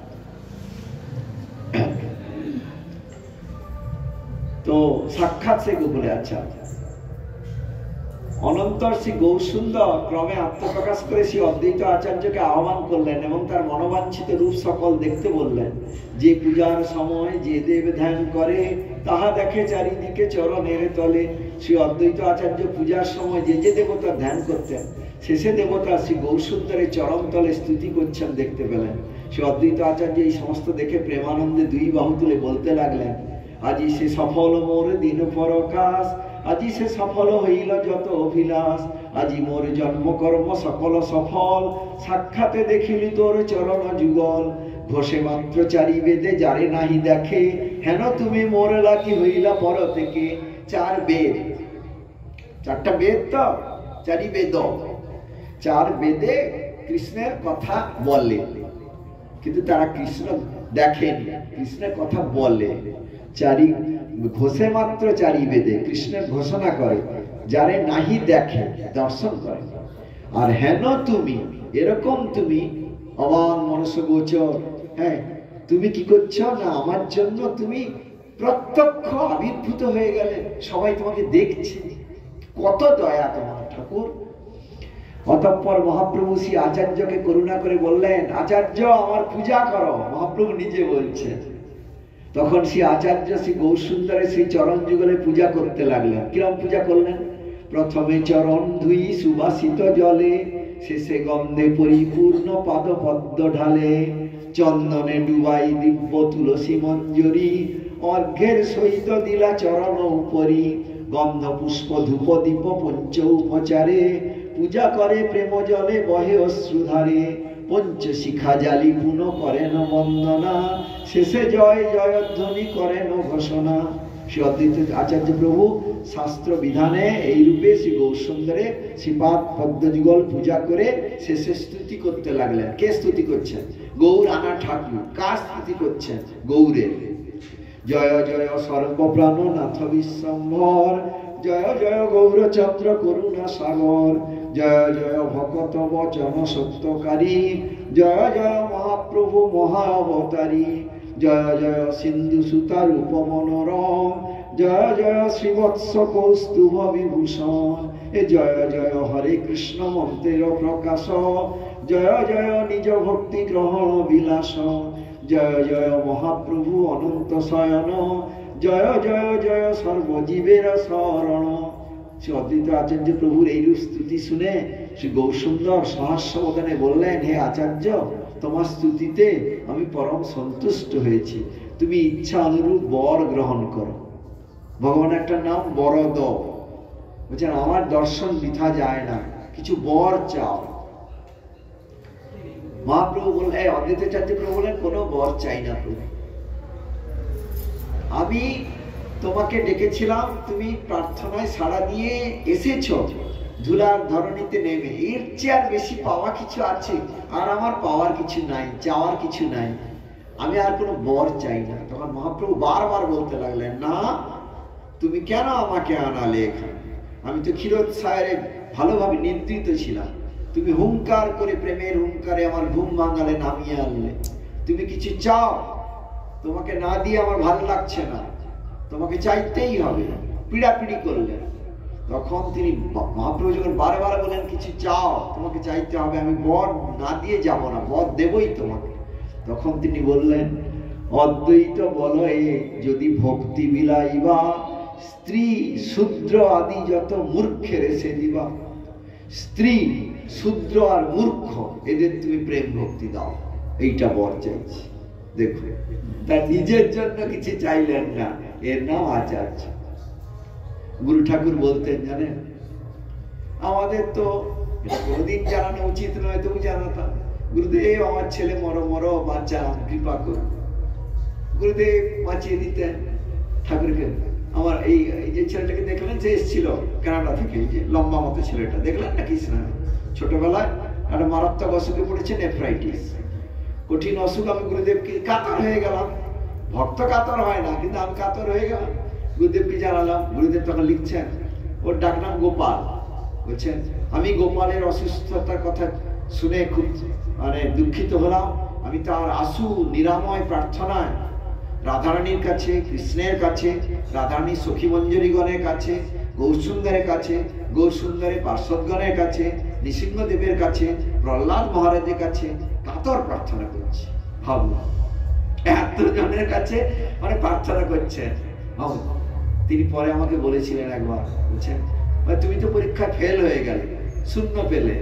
তো সাক্ষাৎ সে গোকুলে। আচ্ছা, অনন্তর শ্রী গৌরসুন্দর ক্রমে আত্মপ্রকাশ করে শ্রী অদ্বৈত আচার্যকে আহ্বান করলেন এবং তার মনোবাঞ্ছিত রূপ সকল দেখতে বললেন। যে পূজার সময় যে দেব ধ্যান করে তাহা দেখে চারিদিকে চরণের তলে। শ্রী অদ্বৈত আচার্য পূজার সময় যে যে দেবতার ধ্যান করতেন, শেষে দেবতা শ্রী গৌরসুন্দরের চরণ তলে স্তুতি করছেন দেখতে পেলেন। শ্রী অদ্বৈত আচার্য এই সমস্ত দেখে প্রেমানন্দে দুই বাহু তুলে বলতে লাগলেন, আজি সে সফল মোর দিন পরকাশ, আজি সে সফল হইল যত অভিলাষ, আজি মোর জন্ম কর্ম সকল সফল, সাক্ষাতে দেখিলি তোর চরণ যুগল। ঘোষে মাত্র চারি বেদে যারে নাহি দেখে, হেন তুমি মোর লাগি হইলা পর থেকে। চার বেদ, চারটা বেদ তো, চারি বেদ, চার বেদে কৃষ্ণের কথা বলে, কিন্তু তারা কৃষ্ণ দেখেনি, কৃষ্ণের কথা বলে। চারি ঘোষে মাত্র চারি বেদে কৃষ্ণের ঘোষণা করে, যারে নাহি দেখে দর্শন করে। আর হেন তুমি, এরকম তুমি অবান মনস্য গোচর, হ্যাঁ তুমি কি করছো না, আমার জন্য তুমি প্রত্যক্ষ আবির্ভূত হয়ে গেলে, সবাই তোমাকে দেখছে, কত দয়া তোমার ঠাকুর। অতঃপর মহাপ্রভু শ্রী আচার্যকে করুণা করে বললেন, আচার্য আমার পূজা করো। মহাপ্রভু নিজে বলছেন। তখন শ্রী আচার্য শ্রী গৌরসুন্দরের শ্রী চরণ যুগলে পূজা করতে লাগলেন। কিরম পূজা করলেন? প্রথমে চরণ ধুই সুবাসিত জলে, শেষে গন্ধে পরিপূর্ণ পাদ পদ্ম ঢালে, চন্দনে ডুবাই দিব্য তুলসী মঞ্জরি, অর্ঘ্যের সহিত দিলা চরণ উপরি, গন্ধ পুষ্প ধূপ দীপ পঞ্চ উপচারে, পূজা করে প্রেম জলে বহে অশ্রুধারে, পঞ্চশিখা জালি পুন করেন বন্দনা, শেষে জয় জয়ধ্বনি করেন ঘোষণা। শ্রী অদ্বৈত আচার্য প্রভু শাস্ত্র বিধানে এই রূপে শ্রী গৌরসুন্দরে শ্রীপাদ পদ্মযুগল পূজা করে শেষে স্তুতি করতে লাগলেন। কে স্তুতি করছেন? গৌর আনা ঠাকুর। কার স্তুতি করছেন? গৌরের। জয় জয় সর্বপ্রাণ নাথ বিশ্বম্ভর, জয় জয় গৌরচন্দ্র করুণা সাগর, জয় জয় ভকত বচন সত্যকারী, জয় জয় মহাপ্রভু মহা অবতারী, জয় জয় সিন্ধু সুতা রূপ মনোরম, জয় জয় শ্রীবৎস কৌস্তুভ বিভূষণ, এ জয় জয় হরে কৃষ্ণ মন্ত্রের প্রকাশ, জয় জয় নিজ ভক্তি গ্রহণ বিলাস, জয় জয় মহাপ্রভু অনন্ত শয়ন, জয় জয় জয় সর্বজীবের শরণ। শ্রী অদ্বৈত আচার্য প্রভুর এইরূপ স্তুতি শুনে শ্রী গৌরসুন্দর সহাস্যবদনে বললেন, হে আচার্য, তোমার স্তুতিতে আমি পরম সন্তুষ্ট হয়েছি, তুমি ইচ্ছা অনুরূপ বর গ্রহণ করো। ভগবান একটা নাম বরদ, বলছেন আমার দর্শন বৃথা যায় না, কিছু বর চাও। মহাপ্রভু বললেন, অদ্বৈত আচার্য প্রভু বললেন, কোনো বর চাই না প্রভু, আমি তোমাকে ডেকেছিলাম, তুমি প্রার্থনায় সাড়া দিয়ে এসেছ ধুলার ধরণীতে নেমে, এর চেয়ে আর বেশি পাওয়া কিছু আছে? আর আমার পাওয়ার কিছু নাই, চাওয়ার কিছু নাই, আমি আর কোনো বর চাই না। তখন মহাপ্রভু বারবার বলতে লাগলেন, না তুমি কেন আমাকে আনালে এখানে? আমি তো ক্ষীরোৎসারে ভালোভাবে নিদ্রিত ছিলাম, তুমি হুঙ্কার করে প্রেমের হুঙ্কারে আমার ঘুম ভাঙালে, নামিয়ে আনলে। তুমি কিছু চাও, তোমাকে না দিয়ে আমার ভালো লাগছে না, তোমাকে চাইতেই হবে, পিড়াপিড়ি করলেন। তখন তিনি মহাপ্রভু যখন বারবার বলেন কিছু চাও, তোমাকে চাইতে হবে, আমি বর না দিয়ে যাব না, বর দেবই তোমাকে। তখন তিনি বললেন, অদ্বৈত বলয়ে যদি ভক্তি বিলাইবা, স্ত্রী শূদ্র আদি যত মূর্খের এসে দিবা। স্ত্রী শূদ্র আর মূর্খ এদের তুমি প্রেম ভক্তি দাও, এইটা বর চাইছি। দেখুন, তার নিজের জন্য কিছু চাইলেন না, এর নাম আচার্য। গুরু ঠাকুর বলতেন, জানেন আমাদের তো কোনদিন জানানো উচিত নয়, তুমি জানাতাম, গুরুদেব আমার ছেলে মরো মরো বাঁচান, কৃপা করুন। গুরুদেব বাঁচিয়ে দিতেন ঠাকুরকে। আমার এই যে ছেলেটাকে দেখলেন, যে এসেছিল কানাডা থেকে, এই যে লম্বা মতো ছেলেটা দেখলেন না, কৃষ্ণ ছোটবেলায় একটা মারাত্মক অসুখে পড়েছে, নেফ্রাইটিস, কঠিন অসুখ। আমি গুরুদেবকে কাতর হয়ে গেলাম, ভক্ত কাতর হয় না, কিন্তু আমি কাতর হয়ে গেলাম, গুরুদেবকে জানালাম। গুরুদেব তখন লিখছেন, ওর ডাক নাম গোপাল। বলছেন, আমি গোপালের অসুস্থতার কথা শুনে খুব দুঃখিত হলাম। আমি তার আশু নিরাময় প্রার্থনায় রাধারানীর কাছে, কৃষ্ণের কাছে, রাধারানীর সখী মঞ্জরীগণের কাছে, গৌরসুন্দরের কাছে, গৌরসুন্দরের পার্শ্বদগণের কাছে, নৃসিংহদেবের কাছে, প্রহ্লাদ মহারাজের কাছে কাতর প্রার্থনা করছে। ভাবুন, এতজনের কাছে মানে প্রার্থনা করছেন। তিনি পরে আমাকে বলেছিলেন একবার, বলছেন তুমি তো পরীক্ষায় ফেল হয়ে গেলে, শূন্য পেলে,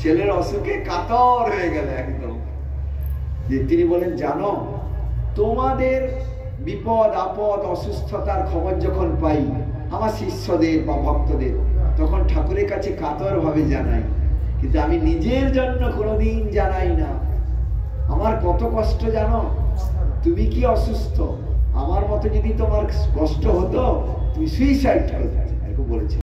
ছেলের অসুখে কাতর হয়ে গেলে একদম। যে তিনি বলেন, জানো তোমাদের বিপদ আপদ অসুস্থতার খবর যখন পাই আমার শিষ্যদের বা ভক্তদের, তখন ঠাকুরের কাছে কাতর ভাবে জানাই, কিন্তু আমি নিজের জন্য কোনোদিন জানাই না। আমার কত কষ্ট জানো, তুমি কি অসুস্থ, আমার মতো যদি তোমার কষ্ট হতো তুমি সুইসাইড করতে, এরকম বলেছে।